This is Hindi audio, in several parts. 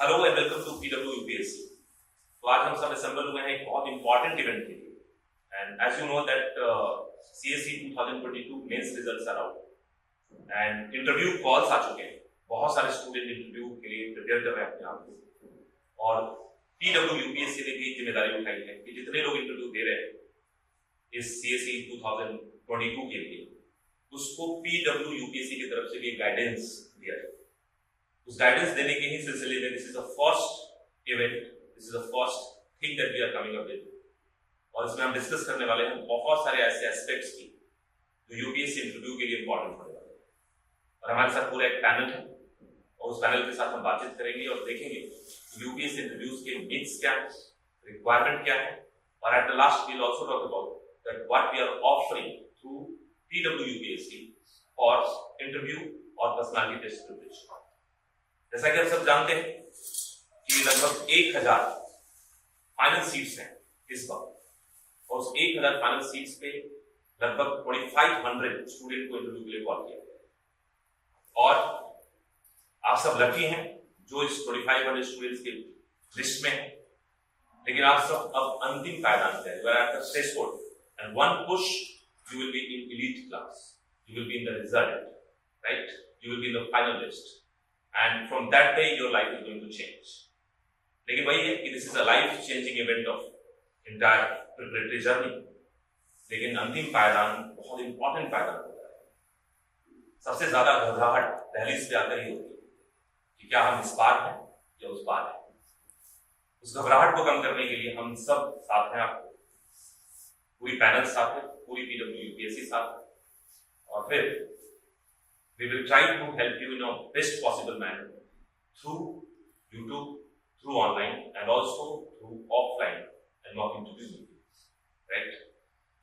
Hello and welcome to PW UPSC. तो आज हम सब असेंबल हुए हैं एक बहुत इंपॉर्टेंट इवेंट के लिए and as you know that CSC 2022 mains results are out and interview calls आ चुके हैं। बहुत सारे स्टूडेंट इंटरव्यू के लिए प्रिपेयर कर रहे हैं अपने आप को और पीडब्ल्यू यूपीएससी ने भी जिम्मेदारी उठाई है कि जितने लोग इंटरव्यू दे रहे हैं इस सीएससी 2022 के लिए उसको पीडब्ल्यू यूपीएससी की तरफ से भी गाइडेंस दिया जाए। उस गाइडेंस देने के ही सिलसिले में this is the first event, this is the first thing that we are coming up with और इसमें हम डिस्कस करने वाले हैं बहुत सारे ऐसे एस्पेक्ट्स की जो यूपीएससी इंटरव्यू के लिए इंपॉर्टेंट होने वाले हैं और हमारे साथ पूरा एक पैनल है और उस पैनल के साथ हम बातचीत करेंगे और देखेंगे यूपीएससी इंटरव्यूज के मिथ्स क्या है, रिक्वायरमेंट क्या है और at the last we will also talk about that what we are offering through PW UPSC for interview और पर्सनालिटी टेस्ट प्रिपरेशन। जैसा कि आप सब जानते हैं कि लगभग 1000 फाइनल सीट्स हैं इस बार और उस 1000 फाइनल सीट्स पे लगभग 2500 स्टूडेंट को इंटरव्यू के लिए कॉल किया गया और आप सब लकी हैं जो इस 2500 स्टूडेंट्स के लिस्ट में हैं, लेकिन आप सब अब अंतिम पायदान पे हैं। Threshold and one push you will be in elite class, you will be in the result, right, you will be in the final list and from that day your life is going to change। लेकिन वही है कि this is a life changing event of entire preparatory journey, लेकिन अंतिम पायदान बहुत इंपॉर्टेंट पायदान होता है। सबसे ज्यादा घबराहट दहलीज पे आकर ही होती है कि क्या हम इस पार हैं या उस पार हैं। उस घबराहट को कम करने के लिए हम सब साथ हैं, आपको पूरी पैनल साथ है, पूरी पीडब्ल्यू यूपीएससी साथ है और फिर we will try to help you in a best possible manner through YouTube, through online and also through offline and mock interview meetings, right?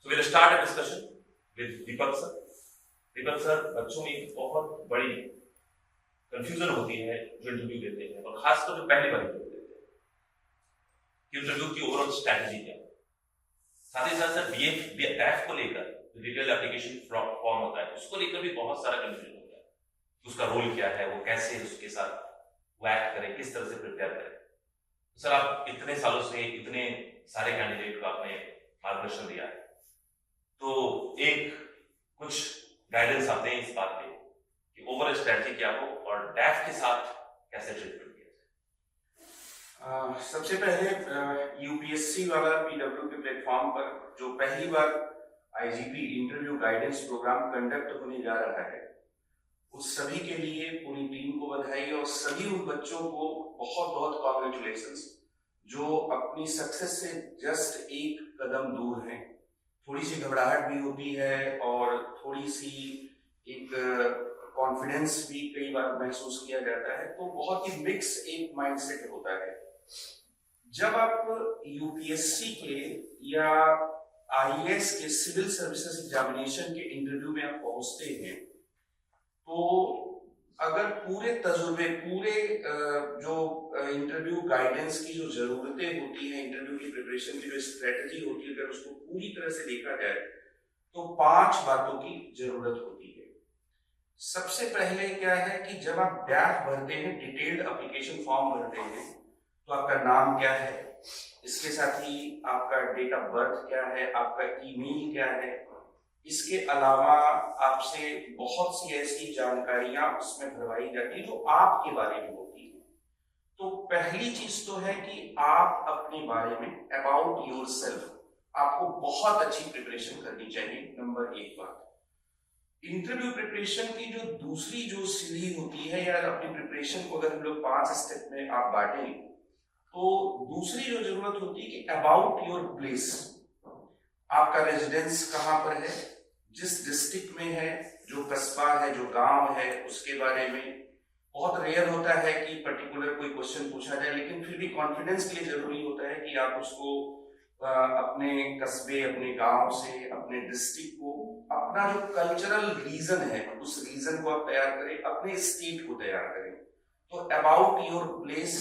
So we'll start a discussion with Deepak sir। Deepak sir, बच्चों में एक बहुत बड़ी confusion होती है जो इंटरव्यू देते हैं और खासकर जो पहली बार इंटरव्यू देते हैं कि इंटरव्यू की ओवरऑल स्ट्रैटेजी क्या है। साथ ही साथ सर BF को लेकर डिटेल एप्लीकेशन फॉर्म होता है उसको लेकर भी बहुत सारा कंफ्यूजन, उसका रोल क्या है, वो कैसे उसके साथ वर्क करें, किस तरह से प्रिपेयर करें। तो सर आप इतने सालों से इतने सारे कैंडिडेट को आपने मार्गदर्शन दिया है, तो एक कुछ गाइडेंस आप दें इस बात पे कि ओवरऑल स्ट्रेटजी क्या हो और डैफ के साथ कैसे ट्रीटमेंट किया जाए। सबसे पहले यूपीएससी वाला पीडब्ल्यू के प्लेटफॉर्म पर जो पहली बार IGP interview guidance program conduct होने जा रहा है उस सभी के लिए पूरी टीम को बधाई और सभी उन बच्चों को बहुत बहुत कॉन्ग्रेचुलेशंस जो अपनी सक्सेस से जस्ट एक कदम दूर हैं। थोड़ी सी घबराहट भी होती है और थोड़ी सी एक कॉन्फिडेंस भी कई बार महसूस किया जाता है, तो बहुत ही मिक्स एक माइंडसेट होता है। जब आप यूपीएससी के या आईएएस के सिविल सर्विसेज एग्जामिनेशन के इंटरव्यू में आप पहुंचते हैं तो अगर पूरे तजुर्बे, पूरे जो इंटरव्यू गाइडेंस की जो जरूरतें होती हैं, इंटरव्यू की प्रिपरेशन की जो स्ट्रेटजी होती है, अगर उसको पूरी तरह से देखा जाए तो 5 बातों की जरूरत होती है। सबसे पहले क्या है कि जब आप डैफ भरते हैं, डिटेल्ड एप्लीकेशन फॉर्म भरते हैं, तो आपका नाम क्या है, इसके साथ ही आपका डेट ऑफ बर्थ क्या है, आपका ईमेल क्या है, इसके अलावा आपसे बहुत सी ऐसी जानकारियां उसमें भरवाई जाती है जो आपके बारे में होती है। तो पहली चीज तो है कि आप अपने बारे में अबाउट योरसेल्फ आपको बहुत अच्छी प्रिपरेशन करनी चाहिए। नंबर 1 बात। इंटरव्यू प्रिपरेशन की जो दूसरी जो सीढ़ी होती है या अपनी प्रिपरेशन को अगर हम लोग 5 स्टेप में आप बांटें तो दूसरी जो जरूरत होती है कि अबाउट योर प्लेस, आपका रेजिडेंस कहां पर है, जिस डिस्ट्रिक्ट में है, जो कस्बा है, जो गांव है, उसके बारे में। बहुत रेयर होता है कि पर्टिकुलर कोई क्वेश्चन पूछा जाए, लेकिन फिर भी कॉन्फिडेंस के लिए जरूरी होता है कि आप उसको अपने कस्बे, अपने गांव से, अपने डिस्ट्रिक्ट को, अपना जो कल्चरल रीजन है उस रीजन को आप तैयार करें, अपने स्टेट को तैयार करें। तो about your place,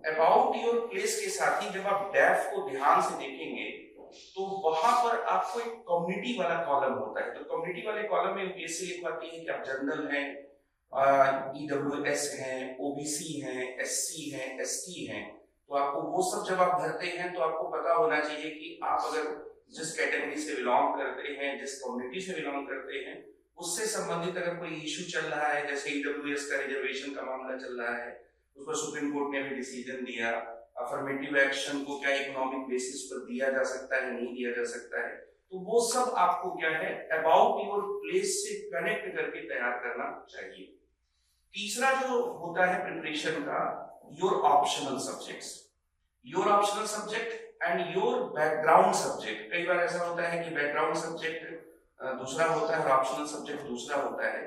about your place के साथ ही जब आप डैफ को ध्यान से देखेंगे तो वहां पर आपको एक कम्युनिटी वाला कॉलम होता है। तो कम्युनिटी वाले कॉलम में यूपीएससी लिखवाती है कि आप जनरल हैं, EWS हैं, OBC हैं, SC हैं, ST हैं, तो आपको वो सब जब आप भरते हैं तो आपको पता होना चाहिए कि आप अगर जिस कैटेगरी से बिलोंग करते हैं, जिस कम्युनिटी से बिलोंग करते हैं, उससे संबंधित अगर कोई इशू चल रहा है, जैसे EWS का रिजर्वेशन का मामला चल रहा है, उस पर सुप्रीम कोर्ट ने भी डिसीजन दिया, अफर्मेटिव एक्शन को क्या इकोनॉमिक बेसिस पर दिया जा सकता है, नहीं दिया जा सकता है, तो वो सब आपको क्या है अबाउट योर प्लेस से कनेक्ट करके तैयार करना चाहिए। तीसरा जो होता है प्रिपरेशन का, your optional subjects, your optional subject and your background subject. कई बार ऐसा होता है कि बैकग्राउंड सब्जेक्ट दूसरा होता है और ऑप्शनल सब्जेक्ट दूसरा होता है,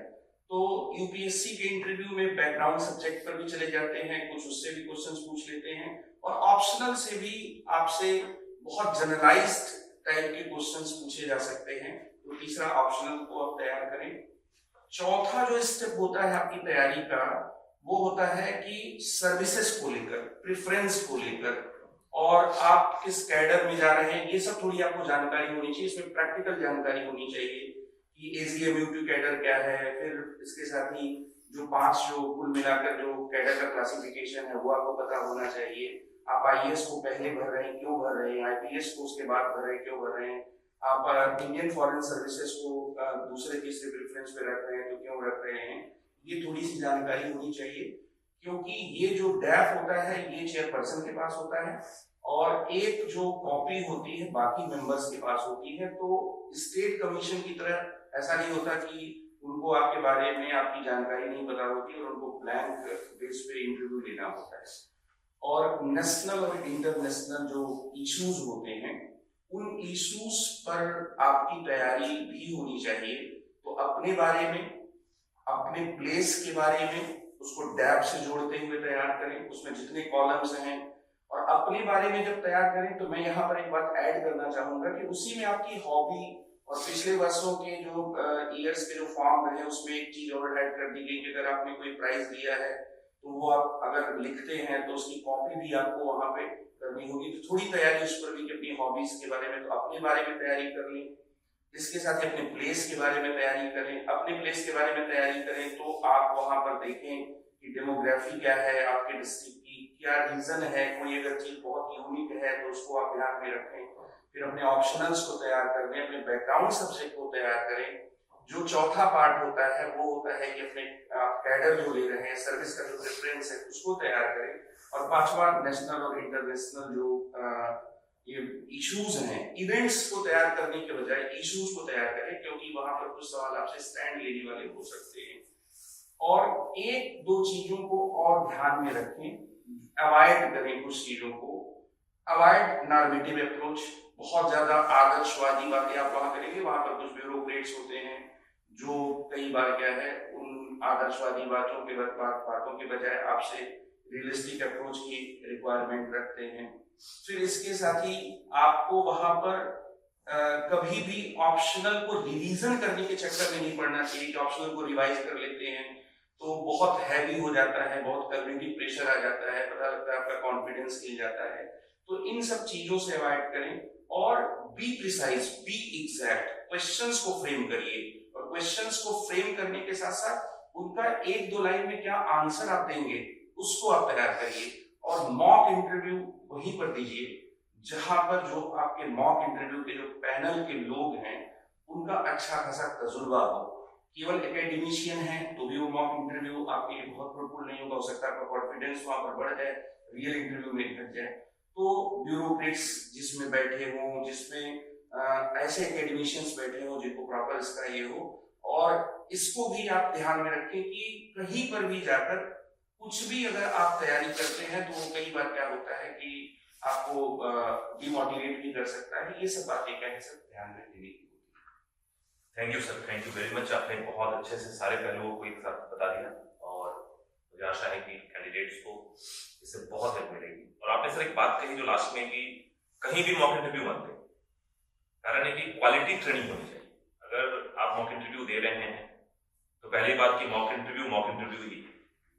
तो यूपीएससी के इंटरव्यू में बैकग्राउंड सब्जेक्ट पर भी चले जाते हैं, कुछ उससे भी क्वेश्चंस पूछ लेते हैं, और ऑप्शनल से भी आपसे बहुत जनरलाइज्ड टाइप के क्वेश्चंस पूछे जा सकते हैं, तो तीसरा ऑप्शनल को आप तैयार करें। चौथा जो स्टेप होता है आपकी तैयारी का, वो होता है कि सर्विसेज को लेकर, प्रेफरेंस को लेकर, और आप किस कैडर में जा रहे हैं, ये सब थोड़ी आपको जानकारी होनी चाहिए। इसमें प्रैक्टिकल जानकारी होनी चाहिए कि ACMUT कैडर क्या है, फिर इसके साथ ही जो 5 जो कुल मिलाकर जो कैडर का क्लासिफिकेशन है वो आपको पता होना चाहिए। आप IAS को पहले भर रहे हैं, क्यों भर रहे हैं, IPS को उसके बाद भर रहे हैं, क्यों भर रहे हैं, आप इंडियन फॉरेन सर्विसेज को दूसरे तीसरे प्रेफरेंस पे रख रहे हैं तो क्यों रख रहे हैं, ये थोड़ी सी जानकारी होनी चाहिए, क्योंकि ये जो डैफ होता है ये चेयरपर्सन के पास होता है और एक जो कॉपी होती है बाकी मेंबर्स के पास होती है। तो स्टेट कमीशन की तरह ऐसा नहीं होता कि उनको आपके बारे में आपकी जानकारी नहीं पता होती और उनको ब्लैंक बेस पे इंटरव्यू लेना होता है। और नेशनल और इंटरनेशनल जो इश्यूज होते हैं उन इश्यूज पर आपकी तैयारी भी होनी चाहिए। तो अपने बारे में, अपने प्लेस के बारे में उसको डैप से जोड़ते हुए तैयार करें, उसमें जितने कॉलम्स हैं, और अपने बारे में जब तैयार करें तो मैं यहाँ पर एक बात ऐड करना चाहूंगा कि उसी में आपकी हॉबी और पिछले वर्षों के जो ईयर्स के जो फॉर्म रहे उसमें एक चीज और ऐड कर दी गई कि अगर आपने कोई प्राइज लिया है तो वो आप अगर लिखते हैं तो उसकी कॉपी भी आपको वहां पे करनी होगी। तो थोड़ी तैयारी उस पर भी कि अपनी हॉबीज के बारे में, तो अपने बारे में तैयारी कर लें, इसके साथ ही अपने प्लेस के बारे में तैयारी करें। अपने प्लेस के बारे में तैयारी करें तो आप वहां पर देखें कि डेमोग्राफी क्या है आपके डिस्ट्रिक्ट की, क्या रीजन है, कोई अगर चीज बहुत यूनिक है तो उसको आप ध्यान में रखें। फिर अपने ऑप्शनल्स को तैयार कर लें, अपने बैकग्राउंड सब्जेक्ट को तैयार करें। जो चौथा पार्ट होता है वो होता है कि अपने कैडर जो ले रहे हैं, सर्विस का जो प्रेफरेंस है उसको तैयार करें। और पांचवा नेशनल और इंटरनेशनल जो ये इश्यूज हैं, इवेंट्स को तैयार करने के बजाय इश्यूज को तैयार करें, क्योंकि वहां पर कुछ सवाल आपसे स्टैंड लेने वाले हो सकते हैं। और एक दो चीजों को और ध्यान में रखें, अवॉइड करें कुछ चीजों को। अवॉइड नॉर्मेटिव अप्रोच, बहुत ज्यादा आदर्शवादी बातें आप वहां करेंगे, वहां पर कुछ ब्यूरोक्रेट्स होते हैं जो कई बार क्या है उन आदर्शवादी बातों के बजाय आपसे रियलिस्टिक अप्रोच की रिक्वायरमेंट रखते हैं। फिर इसके साथ ही आपको वहां पर कभी भी ऑप्शनल को रिवीजन करने के चक्कर में नहीं पड़ना चाहिए कि ऑप्शनल को रिवाइज कर लेते हैं तो बहुत हैवी हो जाता है, बहुत कॉग्निटिव प्रेशर आ जाता है, पता लगता है आपका कॉन्फिडेंस हिल जाता है। तो इन सब चीजों से अवॉइड करें और be precise, be exact, questions को फ्रेम करिए। और क्वेश्चंस को फ्रेम करने के साथ साथ उनका एक दो लाइन में क्या आंसर आप देंगे उसको आप तैयार करिए। और मॉक इंटरव्यू वहीं पर दीजिए जहां पर जो आपके मॉक इंटरव्यू के जो पैनल के लोग हैं उनका अच्छा खासा तजुर्बा हो। केवल एकेडमिशियन है तो भी वो मॉक इंटरव्यू आपके लिए बहुत फ्रूटफुल नहीं होगा, हो सकता है आपका कॉन्फिडेंस वहां पर बढ़ जाए, रियल इंटरव्यू में घट जाए। तो ब्यूरोक्रेट्स जिसमें बैठे हों, जिसमें ऐसे एकेडमिशियंस बैठे हों जिनको प्रॉपर इसका ये हो, और इसको भी आप ध्यान में रखें कि कहीं पर भी जाकर कुछ भी अगर आप तैयारी करते हैं तो कई बार क्या होता है कि आपको डिमोटिवेट भी कर सकता है। ये सब बातें क्या है सब ध्यान में देने की। Thank you sir, thank you very much. आपने बहुत अच्छे से सारे पहलुओं को एक साथ बता दिया और मुझे आशा है कि कैंडिडेट्स को इससे बहुत हेल्प मिलेगी। और आपने सर एक बात कही जो लास्ट में कि कहीं भी मॉक इंटरव्यू मत दें, कारण है कि क्वालिटी ट्रेनिंग होनी चाहिए। अगर आप मॉक इंटरव्यू दे रहे हैं तो पहली बात कि मॉक इंटरव्यू ही,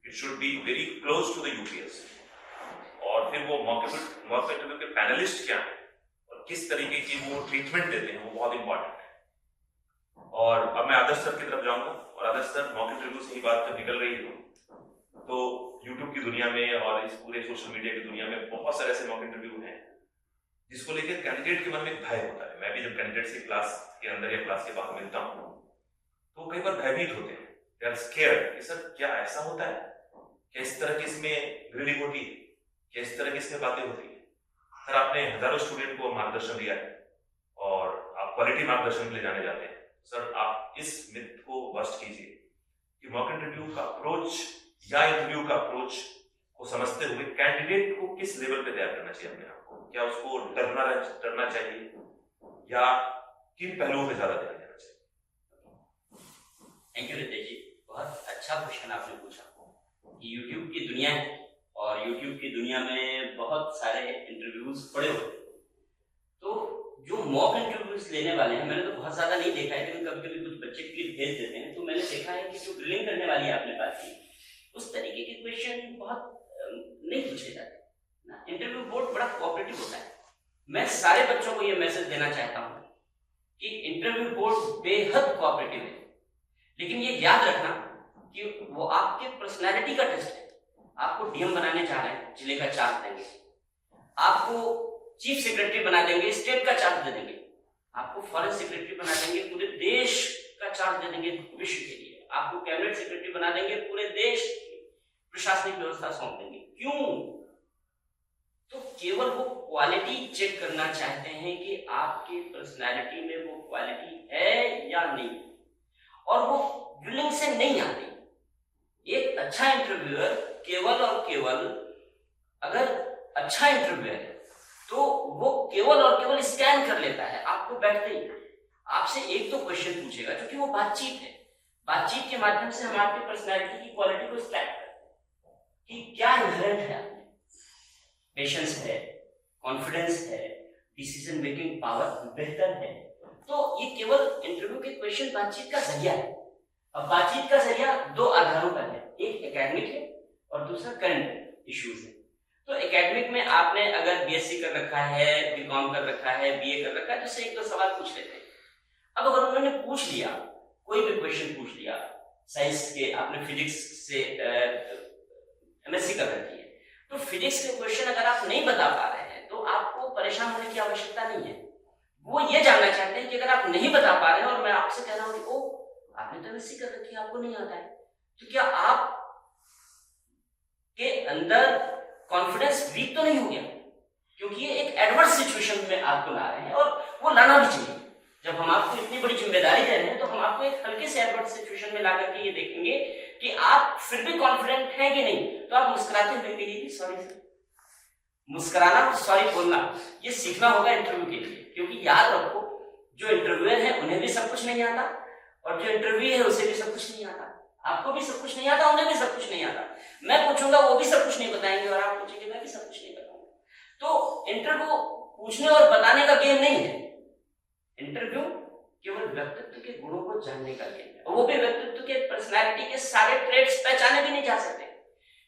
it should be very close to the UPSC. और फिर वो मॉक इंटरव्यू के पैनलिस्ट क्या है और किस तरीके की वो ट्रीटमेंट देते हैं वो बहुत इंपॉर्टेंट है। और अब मैं आदर्श सर की तरफ जाऊंगा, और आदर्श सर मॉक इंटरव्यू से ही बात जब निकल रही है तो यूट्यूब की दुनिया में और इस पूरे सोशल मीडिया की दुनिया में बहुत सारे ऐसे मॉक इंटरव्यू हैं जिसको लेकर कैंडिडेट के मन में एक भय होता है। मैं भी जब कैंडिडेट से क्लास के अंदर या क्लास के बाहर मिलता हूँ तो कई बार भयभीत होते हैं, दे आर स्केयर्ड कि सर क्या ऐसा होता है, क्या इस तरह की इसमें ग्रिलिंग होती है, क्या इस तरह की इसमें बातें होती है। सर आपने हजारों स्टूडेंट को मार्गदर्शन दिया है और आप क्वालिटी मार्गदर्शन के लिए जाने जाते हैं। सर आप इस मिथ को बस्ट कीजिए कि मॉक इंटरव्यू का अप्रोच या इंटरव्यू का अप्रोच को समझते हुए कैंडिडेट को किस लेवल पे तैयार करना चाहिए अपने आप को, क्या उसको डरना चाहिए या किन पहलुओं पे ज्यादा ध्यान देना चाहिए। थैंक यू रितेश जी, बहुत अच्छा क्वेश्चन आपने पूछा कि यूट्यूब की दुनिया है और यूट्यूब की दुनिया में बहुत सारे इंटरव्यूज पड़े हुए हैं। तो जो मॉक इंटरव्यूज लेने वाले हैं, मैंने तो बहुत ज्यादा नहीं देखा है, लेकिन कभी कभी कुछ बच्चे क्लिप भेज देते हैं, तो मैंने देखा है कि जो ग्रिलिंग करने वाली आपने बात की, उस तरीके के क्वेश्चन बहुत नहीं पूछे जाते ना। इंटरव्यू बोर्ड बड़ा कोऑपरेटिव होता है। मैं सारे बच्चों को ये मैसेज देना चाहता हूँ कि इंटरव्यू बोर्ड बेहद कोऑपरेटिव है, लेकिन ये याद रखना कि वो आपके पर्सनैलिटी का टेस्ट है। आपको डीएम बनाने जा रहे हैं, जिले का चार्ज देंगे, आपको चीफ सेक्रेटरी बना देंगे, स्टेट का चार्ज दे देंगे, आपको फॉरेन सेक्रेटरी बना देंगे, पूरे देश का चार्ज दे देंगे विश्व के लिए, आपको कैबिनेट सेक्रेटरी बना देंगे, पूरे देश की प्रशासनिक व्यवस्था सौंप देंगे। क्यों? तो केवल वो क्वालिटी चेक करना चाहते हैं कि आपके पर्सनैलिटी में वो क्वालिटी है या नहीं, और वो ग्रिलिंग से नहीं आती। एक अच्छा इंटरव्यूअर केवल और केवल, अगर अच्छा इंटरव्यूअर है तो वो केवल और केवल स्कैन कर लेता है आपको बैठते ही। आपसे एक तो क्वेश्चन पूछेगा, क्योंकि वो बातचीत है, बातचीत के माध्यम से हम आपकी पर्सनैलिटी की क्वालिटी को स्कैन करते हैं कि क्या इनहेरेंट है आपने। पेशेंस है, कॉन्फिडेंस है, डिसीजन मेकिंग पावर बेहतर है। तो ये केवल इंटरव्यू के क्वेश्चन बातचीत का जरिया है। अब बातचीत का जरिया दो आधारों पर है, एक एकेडमिक है और दूसरा करंट इश्यूज है। तो एकेडमिक में आपने अगर बीएससी कर रखा है, बीकॉम कर रखा है, बीए कर रखा है, तो उससे एक दो सवाल पूछ लेते हैं। अब अगर उन्होंने पूछ लिया, कोई भी क्वेश्चन पूछ लिया, साइंस के, आपने फिजिक्स से एमएससी कर रखी है, तो फिजिक्स के क्वेश्चन अगर आप नहीं बता पा रहे हैं तो आपको परेशान होने की आवश्यकता नहीं है। वो ये जानना चाहते हैं कि अगर आप नहीं बता पा रहे हैं और मैं आपसे कह रहा हूं कि ओ आपने तो एमएससी कर रखी है, आपको नहीं आता है, तो क्या आप के अंदर कॉन्फिडेंस वीक तो नहीं हो गया? क्योंकि ये एक एडवर्स सिचुएशन में आपको ला रहे हैं और वो लाना भी चाहिए। जब हम आपको इतनी बड़ी जिम्मेदारी दे रहे हैं तो हम आपको एक हल्के से एडवर्स सिचुएशन में ला करके ये देखेंगे कि आप फिर भी कॉन्फिडेंट हैं कि नहीं। तो आप मुस्कुराते हुए कहिए सॉरी सर। मुस्कुराना, सॉरी बोलना, ये सीखना होगा इंटरव्यू के लिए। क्योंकि याद रखो, जो इंटरव्यूअर है उन्हें भी सब कुछ नहीं आता और जो इंटरव्यू है उसे भी सब कुछ नहीं आता। आपको भी सब कुछ नहीं आता, उन्हें भी सब कुछ नहीं आता। मैं पूछूंगा वो भी सब कुछ नहीं बताएंगे और आप पूछेंगे मैं भी सब कुछ नहीं बताऊंगा। तो इंटरव्यू पूछने और बताने का गेम नहीं है। इंटरव्यू केवल व्यक्तित्व के गुणों को जानने का गेम है, वो भी व्यक्तित्व के, पर्सनैलिटी के सारे ट्रेड्स पहचाने भी नहीं जा सकते।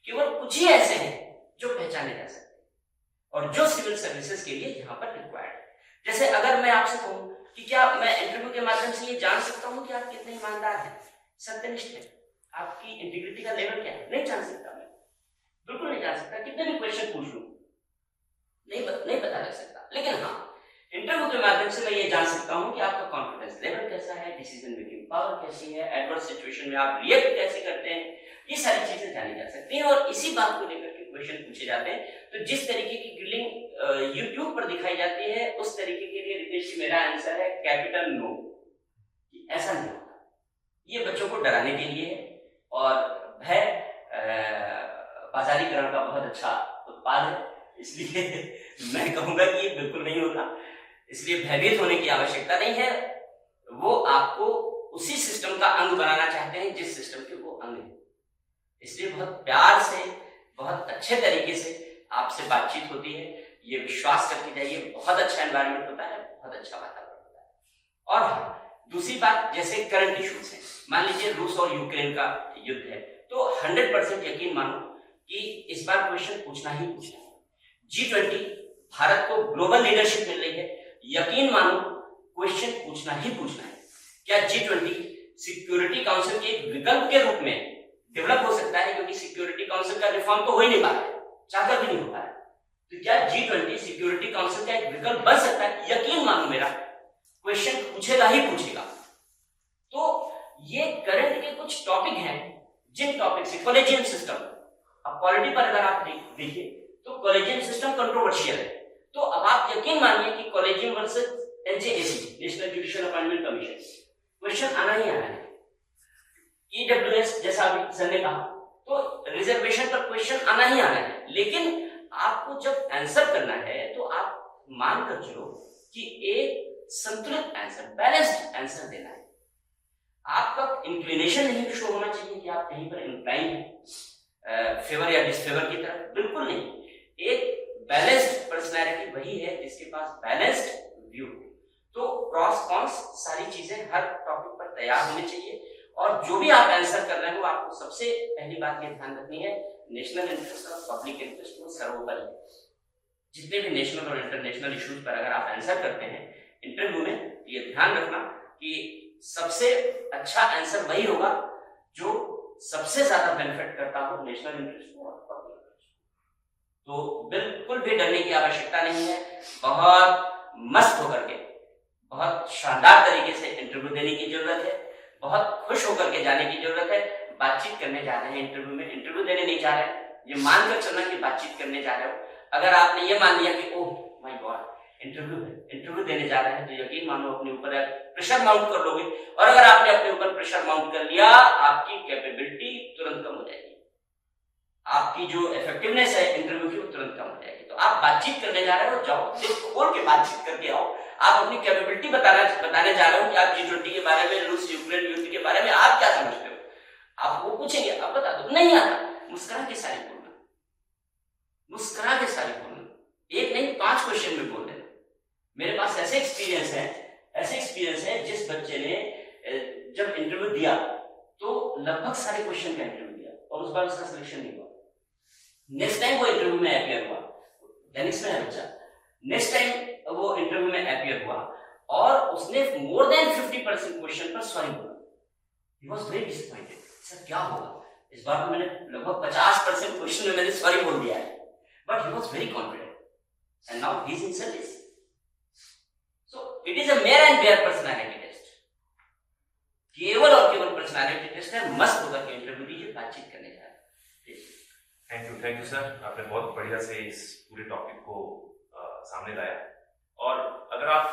केवल कुछ ही ऐसे हैं जो पहचाने जा सकते हैं और जो सिविल सर्विसेज के लिए यहाँ पर रिक्वायर्ड है। जैसे अगर मैं आपसे कहूँ कि क्या मैं इंटरव्यू के माध्यम से ये जान सकता हूँ कि आप कितने ईमानदार हैं, सत्यनिष्ठ हैं, आपकी इंटीग्रिटी का लेवल क्या है? नहीं जान सकता, मैं बिल्कुल नहीं जान सकता। कितने भी क्वेश्चन पूछ लूं नहीं पता लग सकता। लेकिन हाँ, इंटरव्यू के माध्यम से मैं ये जान सकता हूँ कि आपका कॉन्फिडेंस लेवल कैसा है, डिसीजन मेकिंग पावर कैसी है, एडवर्स सिचुएशन में आप रिएक्ट कैसे करते हैं, ये सारी चीजें जानी जा सकती हैं। और इसी बात को लेकर के क्वेश्चन पूछे जाते हैं। तो जिस तरीके की ग्रिलिंग यूट्यूब पर दिखाई जाती है, उस तरीके के लिए रितेश जी मेरा आंसर है कैपिटल नो। ऐसा नहीं होता, ये बच्चों को डराने के लिए है और भय बाजारीकरण का बहुत अच्छा उत्पाद है। इसलिए मैं कहूंगा कि ये बिल्कुल नहीं होता, इसलिए भयभीत होने की आवश्यकता नहीं है। वो आपको उसी सिस्टम का अंग बनाना चाहते हैं जिस सिस्टम के वो अंग है। इसलिए बहुत प्यार से, बहुत अच्छे तरीके से आपसे बातचीत होती है। ये विश्वास करके जाइए, बहुत अच्छा एनवायरनमेंट होता है, बहुत अच्छा वातावरण होता है। और दूसरी बात, जैसे करंट इश्यूज हैं, मान लीजिए रूस और यूक्रेन का युद्ध है, तो 100% यकीन मानो कि इस बार क्वेश्चन पूछना ही पूछना है। G20 भारत को ग्लोबल लीडरशिप मिल रही है, यकीन मानो क्वेश्चन पूछना ही पूछना है। क्या G20 सिक्योरिटी काउंसिल के एक विकल्प के रूप में डेवलप हो सकता है, क्योंकि सिक्योरिटी काउंसिल का रिफॉर्म तो हो ही नहीं पा रहा है, चाहकर भी नहीं हो पा रहा है, तो क्या G20 सिक्योरिटी काउंसिल का एक विकल्प बन सकता है? यकीन मानो मेरा, क्वेश्चन पूछेगा ही पूछेगा। तो ये करंट के कुछ टॉपिक हैं जिन टॉपिक से कॉलेजियम सिस्टम, अब पॉलिटी पर अगर आप देखिए तो कॉलेजियम सिस्टम कंट्रोवर्शियल है, तो अब आप यकीन मानिए कि collegium versus NJAC national judicial appointment commission, question आना ही आना है। EWS जैसा अभी सर ने कहा, तो रिजर्वेशन पर क्वेश्चन आना ही आना है, लेकिन आपको जब आंसर करना है तो आप मान कर चलो कि एक संतुलित आंसर, बैलेंस्ड आंसर देना है। आपका इंक्लिनेशन नहीं शो होना चाहिए कि आप कहीं पर इंक्लाइन हैं फेवर या डिसफेवर की तरफ, बिल्कुल नहीं। एक बैलेंस्ड पर्सनैलिटी वही है जिसके पास बैलेंस्ड व्यू। तो क्रॉस कॉन्स सारी चीजें हर टॉपिक पर तैयार होनी चाहिए, और जो भी आप आंसर कर रहे हो आपको सबसे पहली बात ये ध्यान रखनी है, नेशनल इंटरेस्ट और पब्लिक इंटरेस्ट को सर्वोपरि है। जितने भी नेशनल और इंटरनेशनल इश्यूज पर अगर आप आंसर करते हैं इंटरव्यू में, ये ध्यान रखना कि सबसे अच्छा आंसर वही होगा जो सबसे ज्यादा बेनिफिट करता हो नेशनल इंटरेस्ट को और पब्लिक इंटरेस्ट को। तो बिल्कुल भी डरने की आवश्यकता नहीं है, बहुत मस्त होकर के, बहुत शानदार तरीके से इंटरव्यू देने की जरूरत है, बहुत खुश होकर के जाने की जरूरत है। बातचीत करने जा रहे हैं इंटरव्यू में, इंटरव्यू देने नहीं जा रहे हैं, ये मानकर चलना कि बातचीत करने जा रहे हो। अगर आपने ये मान लिया कि ओह माय गॉड इंटरव्यू है, इंटरव्यू देने जा रहे हैं, तो यकीन मानो अपने ऊपर प्रेशर माउंट कर लोगे, और अगर आपने अपने ऊपर प्रेशर माउंट कर लिया, आपकी कैपेबिलिटी तुरंत कम हो जाएगी, आपकी जो इफेक्टिवनेस है इंटरव्यू की वो तुरंत कम हो जाएगी। तो आप बातचीत करने जा रहे हो, जाओ दिल खोल के बातचीत करके आओ। आप अपनी कैपेबिलिटी बताने जा रहे हो कि आप G20 के बारे में, रूस यूक्रेन युद्ध के बारे में आप क्या समझते हो, आप वो पूछेंगे, आप बता दो, नहीं आता, मुस्कुरा के सारी बोलना, मुस्कुरा के सारी बोलना, एक नहीं 5 क्वेश्चन में बोल देना। मेरे पास ऐसे एक्सपीरियंस है जिस बच्चे ने जब इंटरव्यू दिया तो लगभग सारे क्वेश्चन का इंटरव्यू दिया और उस बार उसका सिलेक्शन नहीं हुआ। नेक्स्ट टाइम वो इंटरव्यू में अपीयर हुआ, टेनिस में है बच्चा, नेक्स्ट टाइम वो इंटरव्यू में अपीयर हुआ और उसने मोर देन 50% क्वेश्चन पर सॉरी बोला। ही वाज वेरी डिसअपॉइंटेड, सर क्या होगा, इस बार तो मैंने लगभग 50% क्वेश्चन में मैंने सॉरी बोल दिया है, but he was very confident and now he is in service. So it is a mere and bare personality test, केवल और केवल पर्सनालिटी टेस्ट है। मस्त होकर के इंटरव्यू दीजिए, बातचीत करने जा रहे हैं। थैंक यू सर, आपने बहुत बढ़िया से इस पूरे टॉपिक को सामने लाया। और अगर आप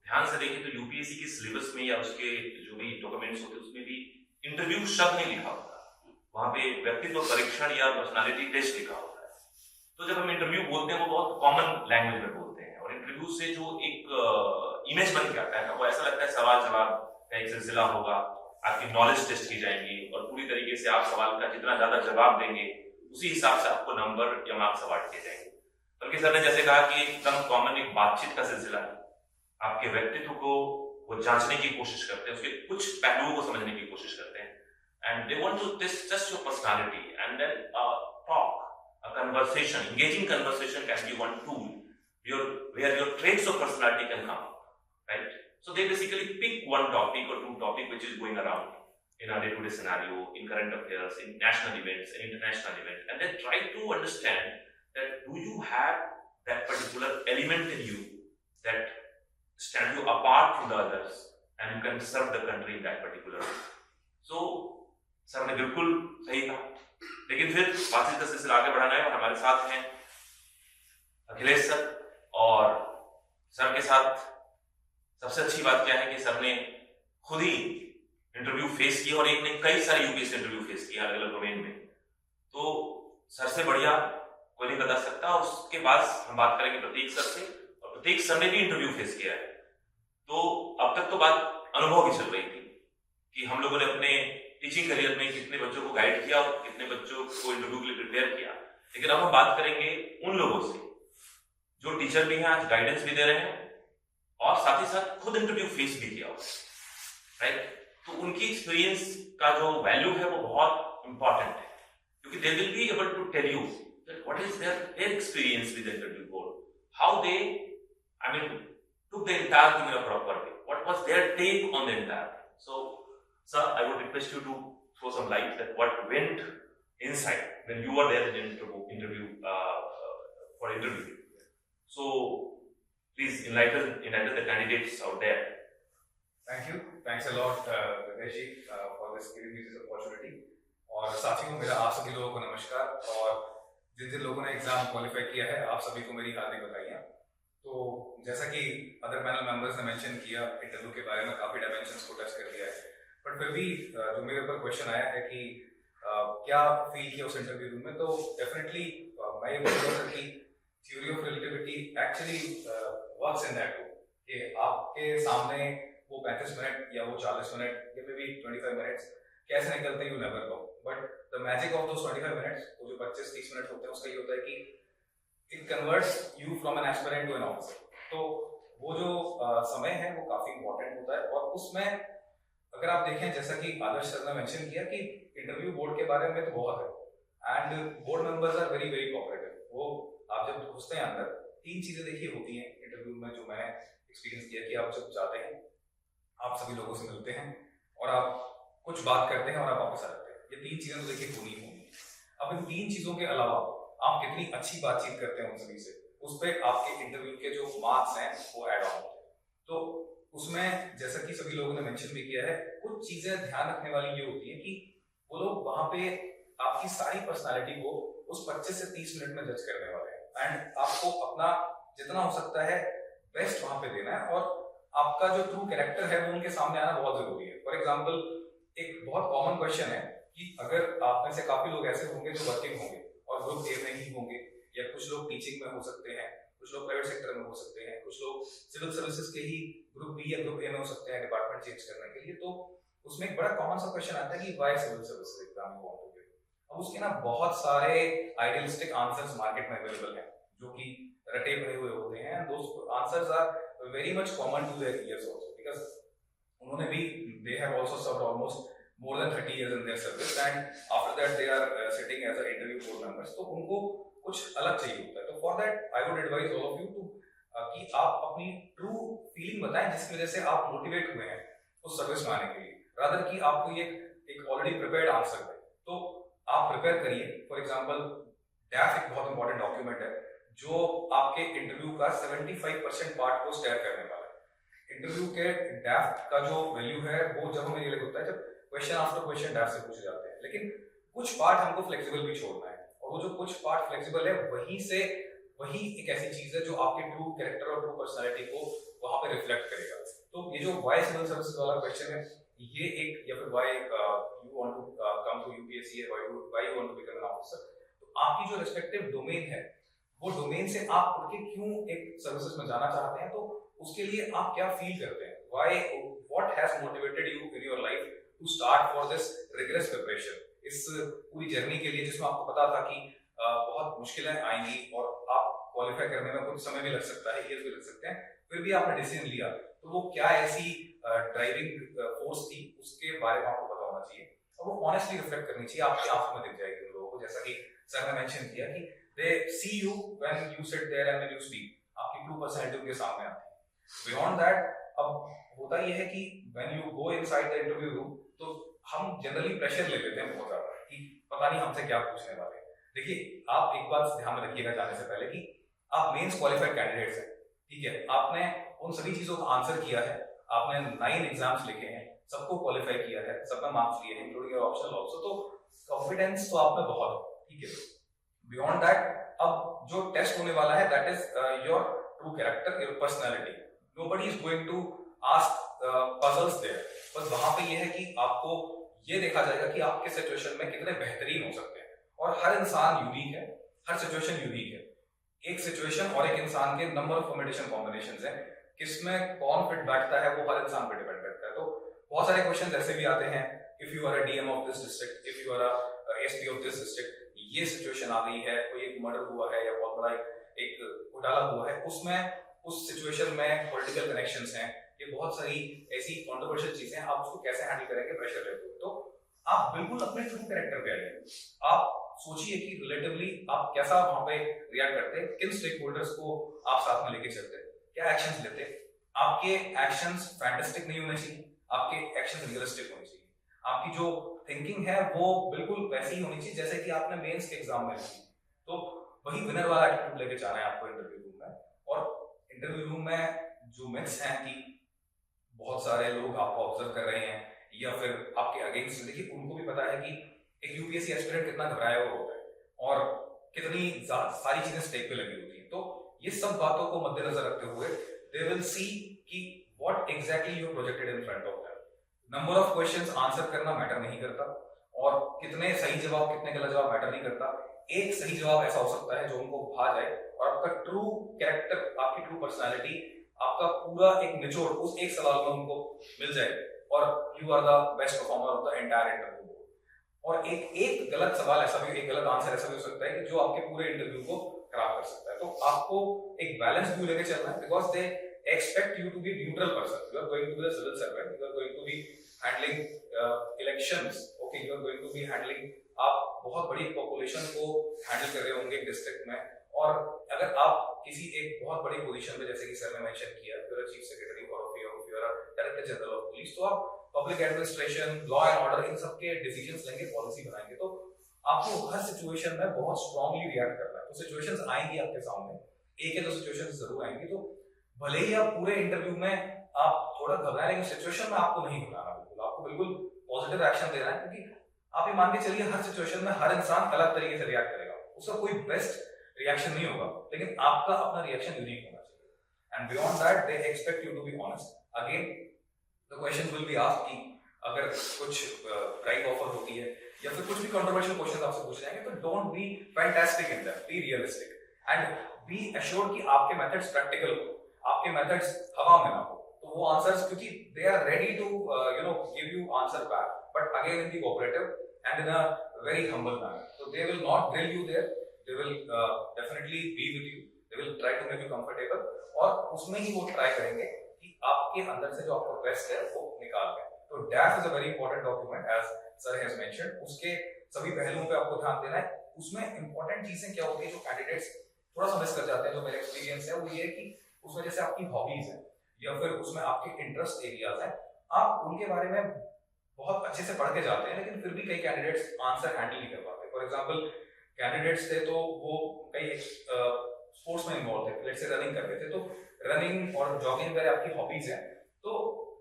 ध्यान से देखें तो यूपीएससी के सिलेबस में या उसके जो भी डॉक्यूमेंट्स होते हैं उसमें भी इंटरव्यू शब्द नहीं लिखा होता, वहां पे व्यक्तित्व परीक्षण या पर्सनालिटी टेस्ट लिखा होता है। तो जब हम इंटरव्यू बोलते हैं वो बहुत कॉमन लैंग्वेज में बोलते हैं, और इंटरव्यू से जो एक इमेज बन के आता है ना, वो ऐसा लगता है सवाल जवाब का एक सिलसिला होगा, आपकी नॉलेज टेस्ट की जाएंगी और पूरी तरीके से आप सवाल का जितना ज्यादा जवाब देंगे उसी हिसाब से आपको नंबर या मार्क्स अवार्ड किए जाएंगे। बल्कि सर ने जैसे कहा कि एकदम कॉमन एक बातचीत का सिलसिला है, आपके व्यक्तित्व को वो जांचने की कोशिश करते हैं, उसके कुछ पहलुओं को समझने की कोशिश करते हैं, and they want to test your personality and then talk, a conversation, engaging conversation can be one tool where your traits of personality can come up, right? So they basically pick one topic or two topic which is going around in our day-to-day scenario, in current affairs, in national events, in international events, and then try to understand that do you have that particular element in you that stand you apart from the others and you can serve the country in that particular way. So sir ने बिल्कुल सही कहा, लेकिन फिर बातचीत का सिलसिला आगे बढ़ाना है और हमारे साथ हैं अखिलेश सर। और सर के साथ सबसे अच्छी बात क्या है कि सर ने खुद ही इंटरव्यू फेस किया और एक ने कई सारे यूपीएससी इंटरव्यू फेस किया अलग अलग डोमेन में, तो सर से बढ़िया कोई नहीं बता सकता। उसके बाद हम बात करेंगे प्रतीक सर से, और प्रतीक सर ने भी इंटरव्यू फेस किया है। तो अब तक तो बात अनुभव की चल रही थी कि हम लोगों ने अपने टीचिंग करियर में कितने बच्चों को गाइड किया और कितने बच्चों को इंटरव्यू के लिए प्रिपेयर किया, लेकिन अब हम बात करेंगे उन लोगों से जो टीचर भी हैं, आज गाइडेंस भी दे रहे हैं और साथ ही साथ खुद इंटरव्यू फेस भी किया, राइट? तो उनकी एक्सपीरियंस का जो वैल्यू है वो बहुत इंपॉर्टेंट है, क्योंकि they will be able to tell you that what is their experience with interview board, how they took the entire thing in a proper way, what was their take on the entire thing. So, sir, I would request you to throw some light that what went inside when you were there in interview for interview. So, please enlighten the candidates out there. Thank you. Thanks a lot, Ritesh ji, for this giving me this opportunity. और साथियों, मेरा आप सभी लोगों को नमस्कार, और जिन जिन लोगों ने एग्जाम क्वालिफाई किया है आप सभी को मेरी हार्दिक बधाइयाँ। तो जैसा कि अदर पैनल मेंबर्स ने मेंशन किया, इंटरव्यू के बारे में काफ़ी डायमेंशंस को टच कर दिया है, बट फिर भी जो मेरे ऊपर क्वेश्चन आया है कि क्या फील किया उस इंटरव्यू रूम में, तो डेफिनेटली मैं ये बोलूँगा कि theory of relativity actually works in that way कि आपके सामने वो 35 मिनट या वो 40 मिनट या मे बी 25 मिनट्स कैसे निकलते हैं, you never know, but the magic of those 25 minutes, वो जो 25-30 मिनट होते हैं, उसका ये होता है कि it converts you from an aspirant to an officer. तो वो जो समय है वो काफी इंपॉर्टेंट होता है, और उसमें अगर आप देखें, जैसा कि आदर्श सर ने मेंशन किया कि इंटरव्यू बोर्ड के बारे में तो बहुत है, and board members are very very cooperative. वो आप जब घुसते हैं अंदर, 3 चीजें देखिए होती हैं इंटरव्यू में जो मैंने एक्सपीरियंस किया कि आप जब जाते हैं, आप सभी लोगों से मिलते हैं और आप कुछ बात करते हैं और आप वापस आ जाते हैं। ये 3 चीजें तो देखिए होनी होंगी। अब इन 3 चीजों के अलावा आप कितनी अच्छी बातचीत करते हैं उन सभी से, उस पर आपके इंटरव्यू के जो मार्क्स हैं वो ऐड ऑन होते हैं। तो उसमें जैसा कि सभी लोगों ने मेंशन भी किया है, कुछ चीजें ध्यान रखने वाली ये होती है कि वो लोग वहां पे आपकी सारी पर्सनालिटी को उस 25 से 30 मिनट में जज करने वाले हैं, एंड आपको अपना जितना हो सकता है बेस्ट वहां पे देना है, और आपका जो ट्रू कैरेक्टर है वो उनके सामने आना बहुत जरूरी है। फॉर एग्जाम्पल, एक बहुत कॉमन क्वेश्चन है कि अगर आप में से काफी लोग ऐसे होंगे जो वर्किंग होंगे और ग्रुप ए में ही होंगे, या कुछ लोग टीचिंग में हो सकते हैं, कुछ लोग प्राइवेट सेक्टर में हो सकते हैं, कुछ लोग सिविल सर्विसेज के ही ग्रुप बी या ग्रुप ए में हो सकते हैं डिपार्टमेंट चेंज करने के लिए। तो उसमें एक बड़ा कॉमन सा क्वेश्चन आता है कि why civil services exam you want to give. अब उसके ना बहुत सारे आइडियलिस्टिक आंसर्स मार्केट में अवेलेबल हैं जो कि रटे भरे हुए होते हैं, those answers are very much common to their years also, because उन्होंने भी they have also served almost more than 30 years in their service, and after that they are sitting as a interview board members, तो उनको कुछ अलग चाहिए होता है। तो for that I would advise all of you to कि आप अपनी ट्रू फीलिंग बताएं जिसकी वजह से आप मोटिवेट हुए हैं उस सर्विस में आने के लिए, रादर कि आपको ये एक ऑलरेडी प्रिपेयर्ड आंसर दें। तो आप प्रिपेयर करिए। फॉर एग्जांपल, डैफ एक बहुत इंपॉर्टेंट डॉक्यूमेंट है जो आपके इंटरव्यू का 75% पार्ट को शेयर करने वाला है। इंटरव्यू के डैफ का जो वैल्यू है वो जब हमें रियलाइज होता है जब क्वेश्चन आफ्टर क्वेश्चन डैफ से पूछे जाते हैं, लेकिन कुछ पार्ट हमको फ्लेक्सिबल भी छोड़ना है, और वो जो कुछ पार्ट फ्लेक्सिबल है वही एक ऐसी चीज है जो आपके ट्रू कैरेक्टर और ट्रू पर्सनालिटी को वहां पे रिफ्लेक्ट करेगा। तो ये जो व्हाई सिविल सर्विसेज वाला क्वेश्चन है, ये एक, या फिर why you want to come to UPSC, why you want to become an officer, तो आपकी जो रिस्पेक्टिव डोमेन है वो डोमेन से आप उठ के क्यों एक सर्विसेज में जाना चाहते हैं, तो उसके लिए आप क्या फील करते हैं, what has motivated you in your life to start for this rigorous preparation, इस पूरी जर्नी के लिए जिसमें आपको पता था कि बहुत मुश्किलें आएंगी और आप क्वालिफाई करने में कुछ समय भी लग सकता है, ईयर्स भी लग सकते हैं, फिर भी आपने डिसीजन लिया, तो वो क्या ऐसी ड्राइविंग फोर्स थी उसके बारे में आपको पता होना चाहिए, और वो ऑनेस्टली रिफ्लेक्ट करनी चाहिए, आपकी आंखों में दिख जाएगी उन लोगों को। जैसा कि सर ने मेंशन किया कि they see you when you sit there and when you speak, आपकी ट्रू पर्सनैलिटी उनके सामने आती है। बियॉन्ड दैट, अब होता यह है कि when you go inside the interview room, तो हम जनरली प्रेशर ले लेते हैं बहुत ज्यादा कि पता नहीं हमसे क्या पूछने वाले हैं। देखिए, आप एक बात ध्यान में रखिएगा जाने से पहले कि आप मेंस क्वालिफाइड कैंडिडेट्स हैं, ठीक है, आपने उन सभी चीजों का आंसर किया है, आपने 9 एग्जाम्स लिखे हैं, सबको क्वालिफाई किया है, सब में मार्क्स लिए हैं इंक्लूडिंग योर ऑप्शनल आल्सो, तो कॉन्फिडेंस तो आप में बहुत है, ठीक है। बियॉन्ड दैट, अब जो टेस्ट होने वाला है that is your true character, your personality. Nobody is going to ask puzzles there, बस वहां पे ये है कि आपको ये देखा जाएगा कि आपके सिचुएशन में कितने बेहतरीन हो सकते हैं, और हर इंसान यूनिक है, हर सिचुएशन यूनिक है। एक सिचुएशन और एक इंसान के नंबर ऑफ कॉम्बिनेशन कॉम्बिनेशंस हैं, किसमें कौन फिट बैठता है वो हर इंसान पे डिपेंड करता है। तो बहुत सारे क्वेश्चन ऐसे भी आते हैं, if you are a DM of this district, if you are a SP of this district, ये सिचुएशन आ गई है, कोई एक मर्डर हुआ है या बहुत बड़ा एक घोटाला हुआ है, उसमें उस सिचुएशन में पॉलिटिकल कनेक्शंस हैं, ये बहुत सारी ऐसी कंट्रोवर्शियल चीजें, आप उसको कैसे हैंडल करेंगे प्रेशर लेते हुए। तो आप बिल्कुल अपने ट्रू कैरेक्टर पे आइए, आप सोचिए कि रिलेटिवली आप कैसा वहां पे रिएक्ट करते, किन स्टेक होल्डर्स को आप साथ में लेके चलते, क्या एक्शंस लेते। आपके एक्शंस फैंटास्टिक नहीं होने चाहिए, आपके एक्शन रियलिस्टिक होने चाहिए, आपकी जो थिंकिंग है वो बिल्कुल वैसी ही होनी चाहिए जैसे कि आपने मेंस के एग्जाम में की। तो वही विनर वाला एटीट्यूड लेके जाना है आपको इंटरव्यू रूम में। और इंटरव्यू रूम में जो मिथ्स हैं कि बहुत सारे लोग आपको ऑब्जर्व कर रहे हैं या फिर आपके अगेंस्ट, देखिए उनको भी पता है कि एक यूपीएससी एस्पिरेंट कितना घबराया हुआ होता है और कितनी सारी चीजें स्टेक पे लगी होती हैं। तो ये सब बातों को मद्देनजर रखते हुए दे विल सी कि what exactly you projected in front of them. Number of questions answer करना मैटर नहीं करता और कितने सही जवाब कितने गलत जवाब मैटर नहीं करता। एक सही जवाब ऐसा हो सकता है जो उनको भा जाए और आपका ट्रू कैरेक्टर, आपकी ट्रू पर्सनालिटी, आपका पूरा एक निचोड़ उस एक सवाल में उनको मिल जाए और you are the best performer of the entire interview. और एक गलत सवाल ऐसा भी, एक गलत आंसर ऐसा भी हो सकता है कि जो आपके पूरे इंटरव्यू को खराब कर सकता है। तो आपको एक बैलेंस व्यू लेके चलना है because they expect you to be neutral person. You are going to be a civil servant. You are going to be handling elections. Okay, you are going to be handling, आप बहुत बड़ी पॉपुलेशन को हैंडल कर रहे होंगे डिस्ट्रिक्ट में। और अगर आप किसी एक बहुत बड़ी पोजीशन में, जैसे कि सर ने मेंशन किया, यू आर चीफ सेक्रेटरी और you are director general of police, तो आप public administration, law and order, इन सब के डिसीजंस लेंगे, पॉलिसी बनाएंगे। तो आपको हर सिचुएशन में बहुत स्ट्रांगली रिएक्ट करना है। तो सिचुएशंस आएंगी आपके सामने, एक है तो सिचुएशंस जरूर आएंगी। तो भले ही आप पूरे इंटरव्यू में आप थोड़ा घबराए, लेकिन सिचुएशन में आपको नहीं घबराना, बिल्कुल आपको बिल्कुल पॉजिटिव एक्शन देना है। क्योंकि आप ये मान के चलिए हर सिचुएशन में हर इंसान अलग तरीके से रिएक्ट करेगा, उसका कोई बेस्ट रिएक्शन नहीं होगा, लेकिन आपका अपना रिएक्शन यूनिक होना चाहिए। And beyond that they expect you to be honest. Again the question will be asked कि अगर कुछ प्राइस ऑफर होती है या फिर कुछ भी कंट्रोवर्शियल क्वेश्चन आपसे पूछे जाएंगे, तो don't be fantastic in that, be realistic and be assured कि आपके मेथड्स प्रैक्टिकल हो, आपके मेथड्स हवा में ना हो। तो वो आंसर्स, क्योंकि they are ready to give you answer back, but again in the cooperative and in a very humble manner. So they will not drill you there, they will definitely be with you, they will try to make you comfortable, और उसमें ही वो ट्राई करेंगे कि आपके अंदर से जो आपका बेस्ट है वो निकाल दें। तो DAF is a very important document as sir has mentioned, उसके सभी पहलुओं पे आपको ध्यान देना है। उसमें इंपॉर्टेंट चीजें क्या होती है जो कैंडिडेट्स थोड़ा सा मिस कर जाते हैं, जो मेरा एक्सपीरियंस है वो ये है कि उसमें जैसे आपकी हॉबीज है या फिर उसमें आपके इंटरेस्ट एरियाज हैं, आप उनके बारे में बहुत अच्छे से पढ़ के जाते हैं, लेकिन फिर भी कई कैंडिडेट्स आंसर हैंडल नहीं कर पाते। फॉर एग्जांपल कैंडिडेट्स थे तो वो कई स्पोर्ट्स में इन्वॉल्व थे, लेट्स से रनिंग करते थे, तो रनिंग और जॉगिंग अगर आपकी हॉबीज हैं तो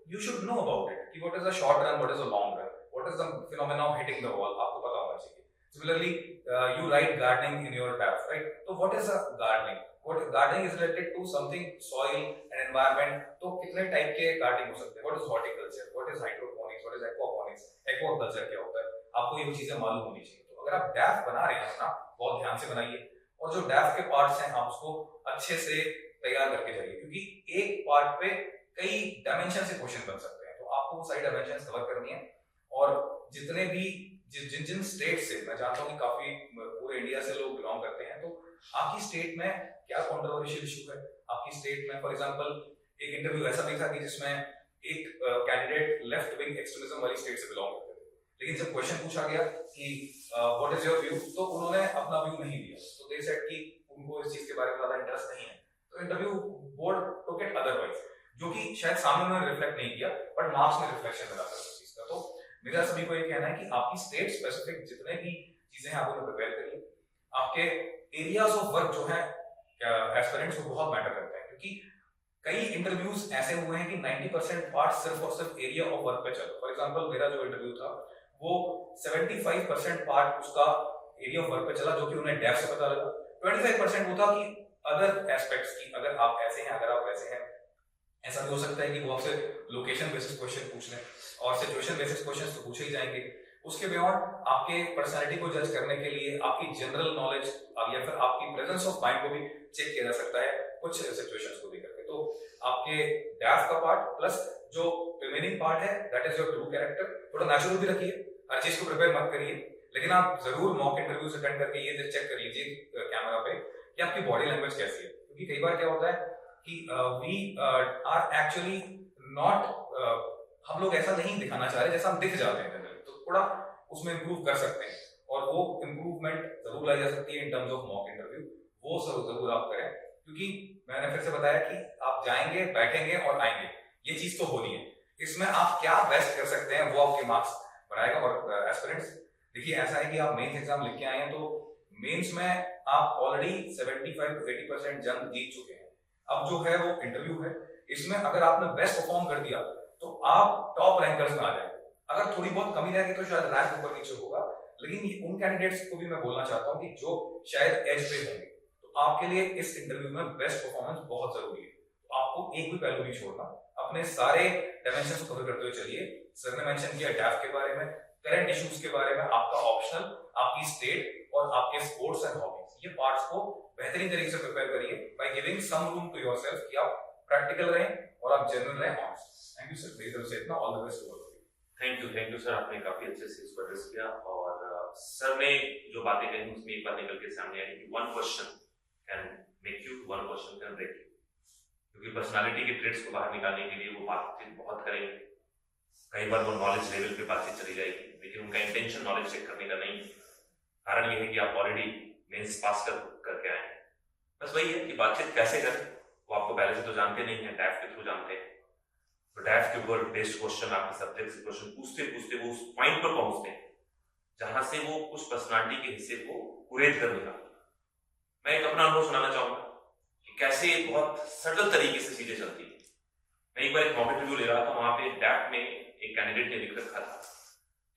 you should know about it कि what is a short run, what is a long run, what is the phenomena of hitting the wall, आपको पता होना चाहिए। Similarly you write gardening in your tab, right? तो what is a gardening? What gardening is related to something soil and environment. तो कितने टाइप के गार्डनिंग हो सकते हैं? What is horticulture? What is hydroponics? What is aquaponics? Aquaculture क्या होता है? आपको ये चीजें मालूम होनी चाहिए। तो अगर आप डैफ बना रहे हैं ना, बहुत ध्यान से बनाइए और जो डैफ के पार्ट्स हैं आप उसको अच्छे से तैयार करके जाइए, क्योंकि एक पार्ट पे कई डायमेंशन से क्वेश्चन बन सकते हैं। तो आपको वो सारी डायमेंशन कवर करनी है। और जितने भी जिन स्टेट से, मैं जानता हूँ कि काफी पूरे इंडिया से लोग बिलोंग करते हैं, तो आपकी स्टेट में क्या कंट्रोवर्शियल इशू है आपकी स्टेट में। फॉर एग्जांपल एक इंटरव्यू ऐसा भी था कि जिसमें एक कैंडिडेट लेफ्ट विंग एक्सट्रीमिज्म वाली स्टेट से बिलोंग करते थे, लेकिन जब क्वेश्चन पूछा गया कि व्हाट इज योर व्यू, तो उन्होंने अपना व्यू नहीं दिया। तो दे सेड कि उनको इस चीज के बारे में ज्यादा इंटरेस्ट नहीं है। तो interview board took it otherwise, जो कि शायद सामने उन्होंने रिफ्लेक्ट नहीं किया, बट मार्क्स में रिफ्लेक्शन मिला था उस चीज का। तो मेरा सभी को ये कहना है कि आपकी स्टेट स्पेसिफिक जितने भी चीजें हैं आप उन्हें प्रिपेयर करिए। आपके एरियाज ऑफ वर्क जो है एस्पिरेंट्स को बहुत मैटर करता है, क्योंकि कई इंटरव्यूज ऐसे हुए हैं कि 90% पार्ट सिर्फ और सिर्फ एरिया ऑफ वर्क पे चलो। फॉर एग्जांपल मेरा जो इंटरव्यू था वो 75% पार्ट उसका एरिया ऑफ वर्क पे चला, जो कि उन्हें डेप्थ से पता लगा। 25% वो था कि अदर एस्पेक्ट्स की, अगर आप ऐसे हैं, अगर आप वैसे हैं। ऐसा भी हो सकता है कि वो आपसे लोकेशन बेसिस क्वेश्चन पूछ लें, और सिचुएशन बेसिस क्वेश्चन तो पूछे ही जाएंगे। उसके बियॉन्ड आपके पर्सनालिटी को जज करने के लिए आपकी जनरल नॉलेज या फिर आपकी प्रेजेंस ऑफ माइंड को भी चेक किया जा सकता है कुछ सिचुएशंस को देकर के। तो आपके डैफ का पार्ट प्लस जो रिमेनिंग पार्ट है that is your true character. थोड़ा नेचुरल भी रखिए, हर चीज को प्रिपेयर मत करिए, लेकिन आप जरूर मॉक इंटरव्यूज अटेंड करके ये चेक कर लीजिए कैमरा पे कि आपकी बॉडी लैंग्वेज कैसी है। क्योंकि कई बार क्या होता है कि वी आर एक्चुअली नॉट, हम लोग ऐसा नहीं दिखाना चाह रहे जैसा हम दिख जाते हैं, तो थोड़ा उसमें इंप्रूव कर सकते हैं, और वो इंप्रूवमेंट जरूर लाई जा सकती है in terms of mock interview. वो जरूर आप करें, क्योंकि मैंने फिर से बताया कि आप जाएंगे, बैठेंगे और आएंगे, ये चीज तो होनी है। इसमें आप क्या बेस्ट कर सकते हैं वो आपके मार्क्स बनाएगा। और एस्पिरेंट्स देखिए ऐसा है कि आप मेंस एग्जाम लिख के आए हैं तो मेंस में आप ऑलरेडी 75 to 80% जंग जीत चुके हैं। अब जो है वो इंटरव्यू है, इसमें अगर आपने बेस्ट परफॉर्म कर दिया तो आप टॉप रैंकर्स में आ जाएंगे। अगर थोड़ी बहुत कमी रहेगी तो शायद रैंक ऊपर नीचे होगा, लेकिन उन कैंडिडेट्स को भी मैं बोलना चाहता हूँ कि जो शायद एज पे होंगे, तो आपके लिए इस इंटरव्यू में बेस्ट परफॉर्मेंस बहुत जरूरी है। तो आपको एक भी पहलू नहीं छोड़ना, अपने सारे डायमेंशंस कवर करते हुए चलिए। सर ने मेंशन किया डैफ के बारे में, करंट इश्यूज के बारे में, आपका ऑप्शनल, आपकी स्टेट और आपके स्पोर्ट्स एंड हॉबीज, ये पार्ट्स को बेहतरीन तरीके से प्रिपेयर करिए by giving some room to yourself कि आप प्रैक्टिकल रहें और आप जेन्युइन रहें, ऑनेस्ट। थैंक यू सर, मेरी तरफ से इतना, all the best to all of you. Thank you sir, आपने काफी अच्छे से इसको एड्रेस किया। और सर ने जो बातें कही उसमें एक बात निकल के सामने आई कि one question can make you, one question can break you. क्योंकि पर्सनालिटी के ट्रेड्स को बाहर निकालने के लिए वो बातचीत बहुत करेंगे, कई बार वो नॉलेज लेवल पे बातचीत चली जाएगी, लेकिन उनका इंटेंशन नॉलेज चेक करने का नहीं है। कारण ये है कि आप ऑलरेडी मेंस पास करके आए हैं। बस वही है कि बातचीत कैसे करें वो आपको पहले से तो जानते नहीं है, डैफ के थ्रू जानते हैं। तो डैफ के ऊपर बेस्ड क्वेश्चन, आपके सब्जेक्ट से क्वेश्चन पूछते पूछते वो उस पॉइंट पर पहुंचते हैं जहां से वो उस पर्सनालिटी के हिस्से को कुरेद कर निकालते हैं। मैं एक अपना अनुभव सुनाना चाहूंगा कि कैसे बहुत सरल तरीके से चीजें चलती है। मैं एक बार एक मॉक इंटरव्यू ले रहा था, वहां पे डैफ में एक कैंडिडेट ने लिख रखा था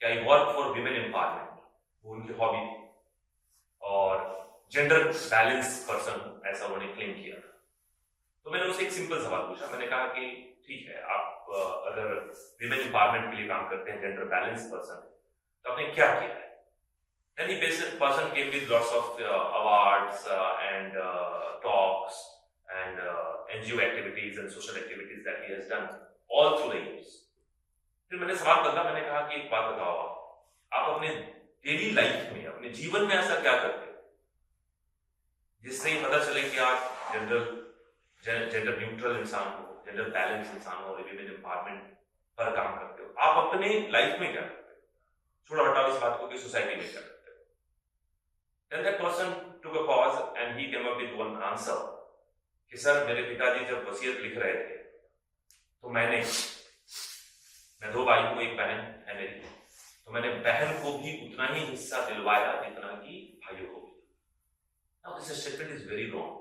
कि I work for women empowerment, वो उनकी हॉबी थी, और जेंडर बैलेंस पर्सन ऐसा उन्होंने क्लेम किया था। तो मैंने उससे एक सिंपल सवाल पूछा, मैंने कहा कि ठीक है, आप अगर विमेन एम्पावरमेंट के लिए काम करते हैं, जेंडर बैलेंस पर्सन, तो आपने क्या किया है? Then the person came with lots of awards and talks and NGO activities and social activities that he has done all through the years. फिर मैंने सवाल बदला, मैंने कहा कि एक बात बताओ, आप अपने डेली लाइफ में, अपने जीवन में ऐसा क्या करते हो जिससे ही पता चले कि आप जेंडर न्यूट्रल इंसान हो, जेंडर बैलेंस इंसान हो, विमेन एम्पावरमेंट पर काम करते हो? आप अपने लाइफ में क्या करते हो? छोड़ा हटाओ इस बात को कि सोसाइटी में क्या करते हो। Then that person took a pause and he came up with one answer कि सर, मेरे पिताजी जब वसीयत लिख रहे थे तो मैं 2 भाई हूं, एक बहन है मेरी, तो मैंने बहन को भी उतना ही हिस्सा दिलवाया जितना कि भाइयों को भी। Now this statement is very wrong,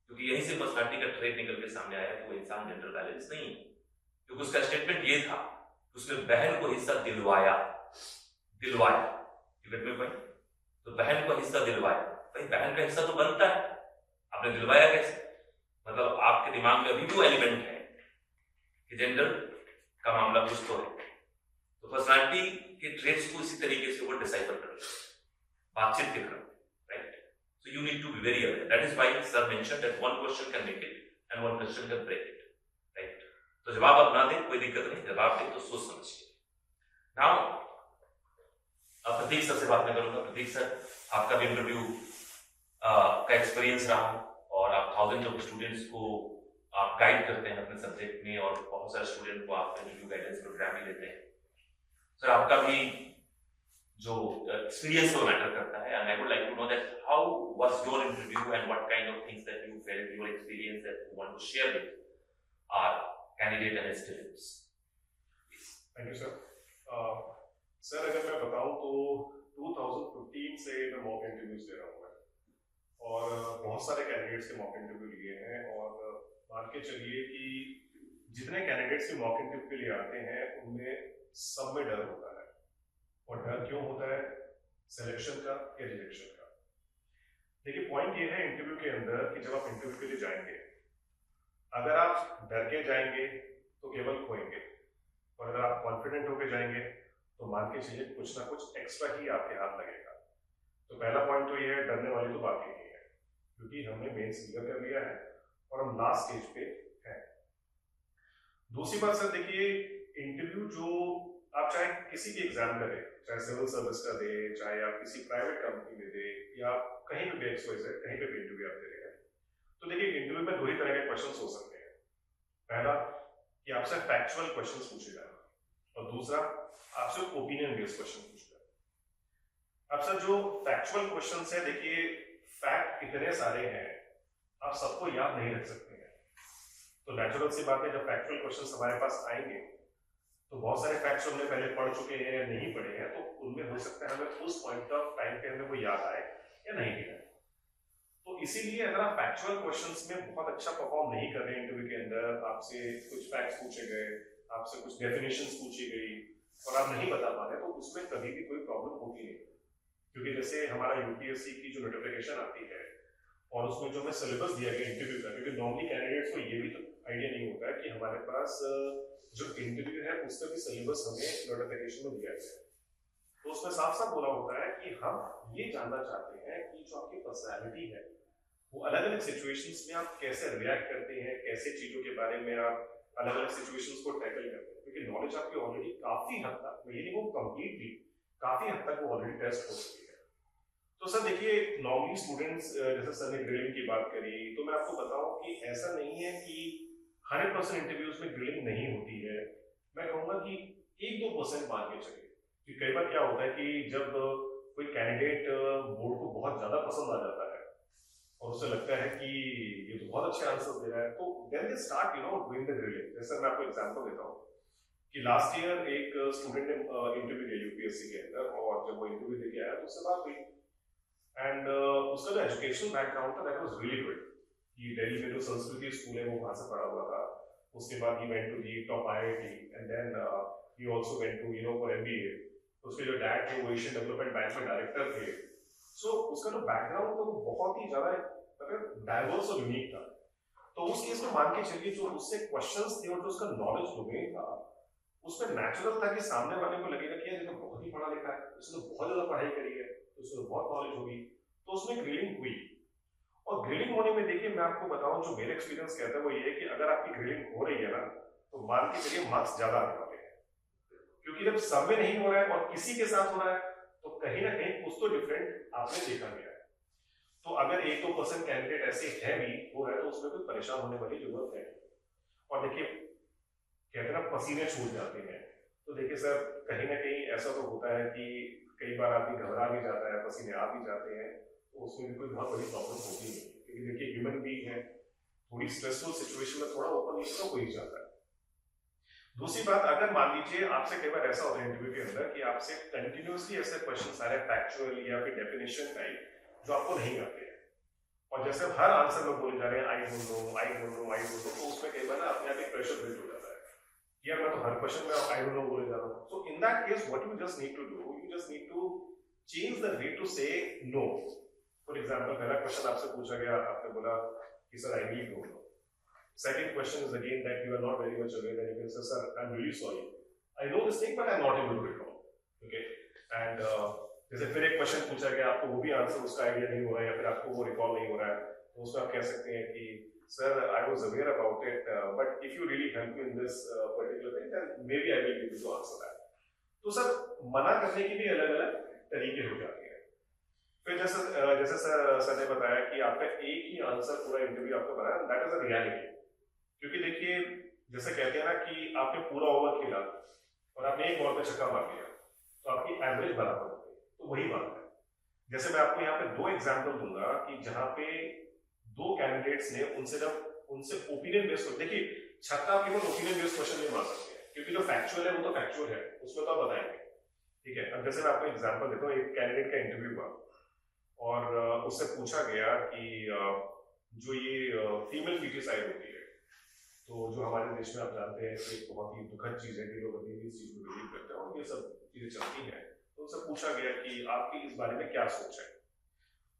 क्योंकि यहीं से पर्सनालिटी का ट्रेड निकल के सामने आया कि वो इंसान जेंडर बैलेंस नहीं है। क्योंकि उसका स्टेटमेंट ये था कि उसने बहन को हिस्सा दिलवाया। तो बहन को हिस्सा दिलवाया, भाई बहन का हिस्सा तो बनता है, आपने दिलवाया कैसे? मतलब आपके दिमाग में अभी भी वो एलिमेंट है कि जेंडर का मामला कुछ तो है। तो पर्सनालिटी के ट्रेड्स को इसी तरीके से वो डिसाइफर कर बातचीत के क्रम, right? So you need to be very aware. That is why sir mentioned that one question can make it and one question can break it, right? तो जवाब आप ना दें कोई दिक्कत नहीं, जवाब दें तो सोच समझ के। नाउ प्रतीक सर से बात मैं करूंगा। प्रतीक सर, आपका भी इंटरव्यू का एक्सपीरियंस रहा और आप थाउजेंड्स ऑफ स्टूडेंट्स को आप गाइड करते हैं अपने सब्जेक्ट में और बहुत सारे स्टूडेंट को आप इंटरव्यू गाइडेंस प्रोग्राम भी देते हैं। सर, आपका भी जो एक्सपीरियंस वो मैटर करता है, and I would like to know that how was your interview and what kind of things that you felt, your experience that you want to share with our candidate and students. Thank you sir. Sir, अगर मैं बताऊं तो 2015 से मैं मॉक इंटरव्यूज दे रहा हूँ और बहुत सारे कैंडिडेट्स के मॉक इंटरव्यू लिए हैं, और मान के चलिए कि जितने कैंडिडेट्स के मॉक इंटरव्यू के लिए आते हैं उनमें सब में डर होता है। और डर क्यों होता है? सिलेक्शन का या रिजेक्शन का। देखिए, पॉइंट ये है इंटरव्यू के अंदर कि जब आप इंटरव्यू के लिए जाएंगे, अगर आप डर के जाएंगे तो केवल खोएंगे, और अगर आप कॉन्फिडेंट होकर जाएंगे तो मान के चलिए कुछ ना कुछ एक्स्ट्रा ही आपके हाथ लगेगा। तो पहला पॉइंट तो ये है, डरने वाली तो बात ही नहीं है, क्योंकि हमने मेंस क्लियर कर लिया है और हम लास्ट स्टेज पे हैं। दूसरी बात सर, देखिए, इंटरव्यू जो आप चाहे किसी भी एग्जाम का दे, चाहे सिविल सर्विस का दे, चाहे आप किसी प्राइवेट कंपनी में दे, या कहीं भी कहीं पे भी इंटरव्यू आप दे रहे हैं, तो देखिए इंटरव्यू में 2 ही तरह के क्वेश्चन हो सकते हैं। पहला कि आपसे फैक्चुअल क्वेश्चन पूछे जाए, और दूसरा आपसे ओपिनियन बेस्ड क्वेश्चन पूछना है। अब सर, जो फैक्चुअल क्वेश्चंस है, देखिए फैक्ट इतने सारे हैं, आप सबको याद नहीं रख सकते हैं। तो नेचुरल सी बात है, जब फैक्चुअल क्वेश्चंस हमारे पास आएंगे तो बहुत सारे फैक्ट्स हमने पहले पढ़ चुके हैं या नहीं पढ़े हैं, तो उनमें हो सकता है हमें उस पॉइंट ऑफ टाइम पे हमें वो याद आए या नहीं भी आए। तो इसीलिए अगर आप फैक्चुअल क्वेश्चंस में बहुत अच्छा परफॉर्म नहीं कर रहे हैं इंटरव्यू के अंदर, आपसे कुछ फैक्ट्स पूछे गए, आपसे कुछ डेफिनेशंस पूछी गई और आप नहीं बता पा रहे, तो उसमें कभी भी कोई प्रॉब्लम होती नहीं। क्योंकि जैसे हमारा यूपीएससी की जो नोटिफिकेशन आती है और उसमें जो हमें सिलेबस दिया गया इंटरव्यू का, क्योंकि नॉर्मली कैंडिडेट्स को ये भी तो आइडिया नहीं होता है कि हमारे पास जो इंटरव्यू है उसका भी सिलेबस हमें नोटिफिकेशन में दिया गया है। तो उसमें साफ साफ बोला होता है कि हम ये जानना चाहते हैं कि जो आपकी पर्सनैलिटी है वो अलग अलग सिचुएशंस में आप कैसे रिएक्ट करते हैं, कैसे चीजों के बारे में आप अलग अलग सिचुएशंस को टैकल करते हैं, क्योंकि नॉलेज आपकी ऑलरेडी काफी हद तक, ये नहीं वो कंप्लीटली, काफी हद तक वो ऑलरेडी टेस्ट हो चुकी है। तो सर देखिए, नॉर्मली स्टूडेंट्स, जैसे सर ने ग्रिलिंग की बात करी, तो मैं आपको बताऊं कि ऐसा नहीं है कि 100% इंटरव्यूज में ग्रिलिंग नहीं होती है। मैं कहूंगा कि 1-2% मान के चलिए, कि कई बार क्या होता है कि जब कोई कैंडिडेट बोर्ड को बहुत ज्यादा पसंद आ जाता है और उसे लगता है कि ये तो बहुत अच्छे आंसर दे रहा है, तो then they start doing the grilling. जैसे मैं आपको एग्जांपल देता हूँ कि लास्ट ईयर एक स्टूडेंट ने इंटरव्यू दिया यूपीएससी के अंदर, और जब वो इंटरव्यू देके आया तो उससे बात हुई, एंड उसका जो एजुकेशनल बैकग्राउंड था दैट वाज रियली गुड। कि दिल्ली में जो संस्कृति स्कूल है वो वहां से पढ़ा हुआ था, उसके बाद he went to the top IIT, and then he also went to for MBA. उसके जो डैड थे वो एशियन डेवलपमेंट बैंक में डायरेक्टर थे। सो उसका जो बैकग्राउंड था वो बहुत ही ज्यादा डाइवर्स और यूनिक था। तो उस केस में मान के चलिए जो उससे क्वेश्चंस थे और जो उसका नॉलेज डोमेन था, उसमें नेचुरल था कि सामने वाले को लगेगा कि ये तो बहुत ही पढ़ा लिखा है, उसने बहुत ज्यादा पढ़ाई करी है, उसको बहुत नॉलेज होगी, तो उसमें ग्रिलिंग हुई। और ग्रिलिंग होने में देखिए, मैं आपको बताऊं, जो मेरा एक्सपीरियंस कहता है वो ये है कि अगर आपकी ग्रिलिंग हो रही है ना, तो मान के चलिए मार्क्स ज्यादा आने वाले हैं। क्योंकि जब सब में नहीं हो रहा है और किसी के साथ हो रहा है, तो कहीं ना कहीं कुछ तो डिफरेंट आपने देखा गया है। तो अगर 1-2% कैंडिडेट ऐसे है भी हो रहा है, तो उसमें कोई परेशान होने वाली जरूरत है। और देखिए, कहते हैं ना पसीने छूट जाते हैं, तो देखिए सर, कहीं ना कहीं ऐसा तो होता है कि कई बार आदमी घबरा भी जाता है, पसीने आ भी जाते हैं, तो उसमें भी कोई बहुत बड़ी प्रॉब्लम होती नहीं, क्योंकि देखिए ह्यूमन बीइंग है, थोड़ी स्ट्रेसफुल सिचुएशन में थोड़ा ओपन तो हो ही जाता है। दूसरी बात, अगर मान लीजिए आपसे कई बार ऐसा होता है इंटरव्यू के अंदर कि आपसे कंटिन्यूअसली ऐसे क्वेश्चन आ रहे हैं फैक्चुअल या फिर डेफिनेशन टाइप, जो आपको नहीं आते हैं, और जैसे हर आंसर में बोले जा रहे हैं I don't know, I don't know, I don't know, तो उसमें कई बार ना अपने आप एक प्रेशर बिल्ड हो जाता है, यार मैं तो हर क्वेश्चन में आई डोंट नो बोले जा रहा हूँ। So in that case what you just need to do, you just need to change the way to say no. For example, पहला क्वेश्चन आपसे पूछा गया, आपने बोला कि sir I need no. Second question is again that you are not very much aware, then you can say, sir, I'm really sorry, I know this thing but I'm not able to recall, okay? And जैसे फिर एक क्वेश्चन पूछा गया, आपको वो भी आंसर उसका आइडिया नहीं हो रहा है, या फिर आपको वो रिकॉल नहीं हो रहा है, तो उसमें आप कह सकते हैं कि sir I was aware about it, but if you really help me in this particular thing, then maybe I will be able to answer that. तो सर, मना करने की भी अलग अलग तरीके हो जाते हैं। फिर जैसे सर ने बताया कि आपका एक ही आंसर पूरा इंटरव्यू आपका बनाया, दैट इज अ रियलिटी। क्योंकि देखिए, जैसे कहते हैं ना कि आपने पूरा ओवर खेला और आपने एक बॉल पे छक्का मार दिया, तो आपकी एवरेज बराबर हो गई, तो वही बात है। जैसे मैं आपको यहाँ पे 2 एग्जांपल दूंगा कि जहां पे 2 कैंडिडेट्स ने उनसे ओपिनियन बेस्ड, देखिए छक्का आप केवल ओपिनियन बेस्ड क्वेश्चन नहीं मार सकते हैं, क्योंकि जो फैक्चुअल है वो तो फैक्चुअल है, उसमें तो आप बताएंगे, ठीक है। अब जैसे मैं आपको एग्जाम्पल देता हूँ, एक कैंडिडेट का इंटरव्यू हुआ और उससे पूछा गया कि जो ये फीमेल फीटिसाइड होती है, तो जो हमारे देश में आप जानते हैं कि एक बहुत ही दुखद चीज है कि लोग अभी भी इस चीज को बिलीव करते हैं और ये सब चीजें चलती हैं, तो उससे पूछा गया कि आपकी इस बारे में क्या सोच है।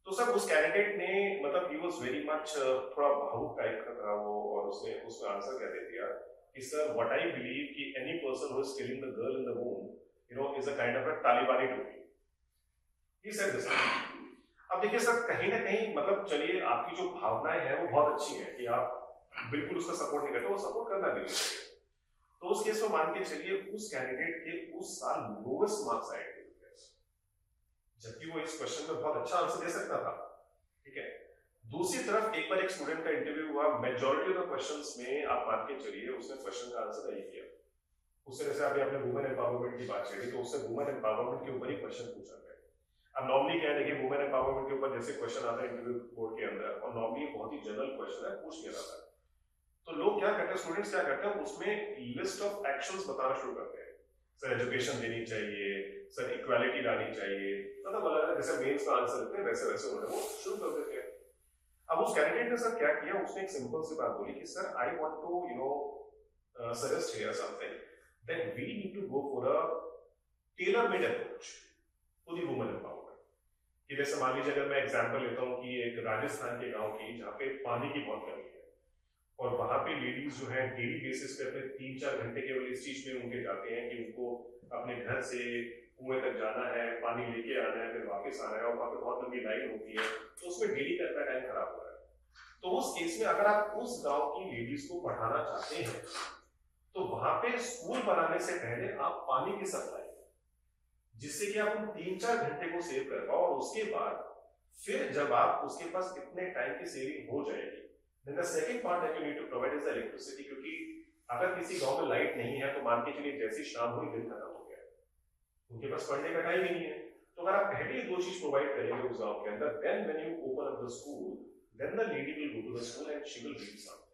तो सर, उस कैंडिडेट ने, मतलब ही वाज वेरी मच, थोड़ा भावुक टाइप का था वो, और उसने उसमें आंसर क्या दे दिया कि सर, व्हाट आई बिलीव कि any person who is killing the girl in the वूम is a kind of a तालिबानी टोपी, ही सेड दिस। अब देखिए सर, कहीं ना कहीं, मतलब चलिए आपकी जो भावनाएं हैं वो बहुत अच्छी है कि आप बिल्कुल उसका सपोर्ट नहीं करते, वो सपोर्ट करना भी चाहिए। तो उस केस में मान के चलिए उस कैंडिडेट के उस साल लोएस्ट मार्क्स आए थे, जबकि वो इस क्वेश्चन में बहुत अच्छा आंसर दे सकता था, ठीक है। दूसरी तरफ एक बार एक स्टूडेंट का इंटरव्यू हुआ, मेजॉरिटी ऑफ द क्वेश्चंस में आप मान के चलिए उसने क्वेश्चन का आंसर नहीं किया। उससे जैसे अभी आपने वुमेन एम्पावरमेंट की बात करी, तो उससे वुमेन एम्पावरमेंट के ऊपर ही क्वेश्चन पूछा गया। अब नॉर्मली क्या है, देखिए वुमेन एम्पावरमेंट के ऊपर जैसे क्वेश्चन आता है इंटरव्यू बोर्ड के अंदर, और नॉर्मली बहुत ही जनरल क्वेश्चन है, पूछ लिया जाता है। तो लोग क्या करते हैं, स्टूडेंट्स क्या करते हैं, उसमें लिस्ट ऑफ एक्शंस बताना शुरू करते हैं। सर एजुकेशन देनी चाहिए, सर इक्वालिटी लानी चाहिए, मतलब अलग अलग जैसे मेंस का आंसर देते हैं वैसे वैसे उन्होंने वो शुरू कर देते हैं। अब उस कैंडिडेट ने सर क्या किया, उसने एक सिंपल सी बात बोली कि sir I want to suggest here something that we need to go for a tailor-made approach for the women empowerment। कि जैसे मान लीजिए अगर मैं एग्जांपल लेता हूँ कि एक राजस्थान के गांव की जहाँ पे पानी की बहुत कमी है और वहां पे लेडीज जो है डेली बेसिस पे अपने 3-4 घंटे केवल इस चीज में उनके जाते हैं कि उनको अपने घर से कुएं तक जाना है, पानी लेके आना है, फिर वापस आना है और वहां पे बहुत लंबी लाइन होती है, तो उसमें डेली का इतना टाइम खराब हो रहा है। तो उस केस में अगर आप उस गांव की लेडीज को पढ़ाना चाहते हैं तो वहां पे स्कूल बनाने से पहले आप पानी की सप्लाई, जिससे कि आप उन 3-4 घंटे को सेव कर पाओ, और उसके बाद फिर जब आप उसके पास इतने टाइम की सेविंग हो जाएगी, then the second part that you need to provide is the electricity। क्योंकि अगर किसी गांव में लाइट नहीं है तो मान के चलिए जैसी शाम हुई दिन खत्म हो गया, उनके पास पढ़ने का टाइम ही नहीं है। तो अगर आप पहले ही 2 चीज प्रोवाइड करेंगे उस गांव के अंदर, then when you open up the school, then the lady will go to the school and she will read something।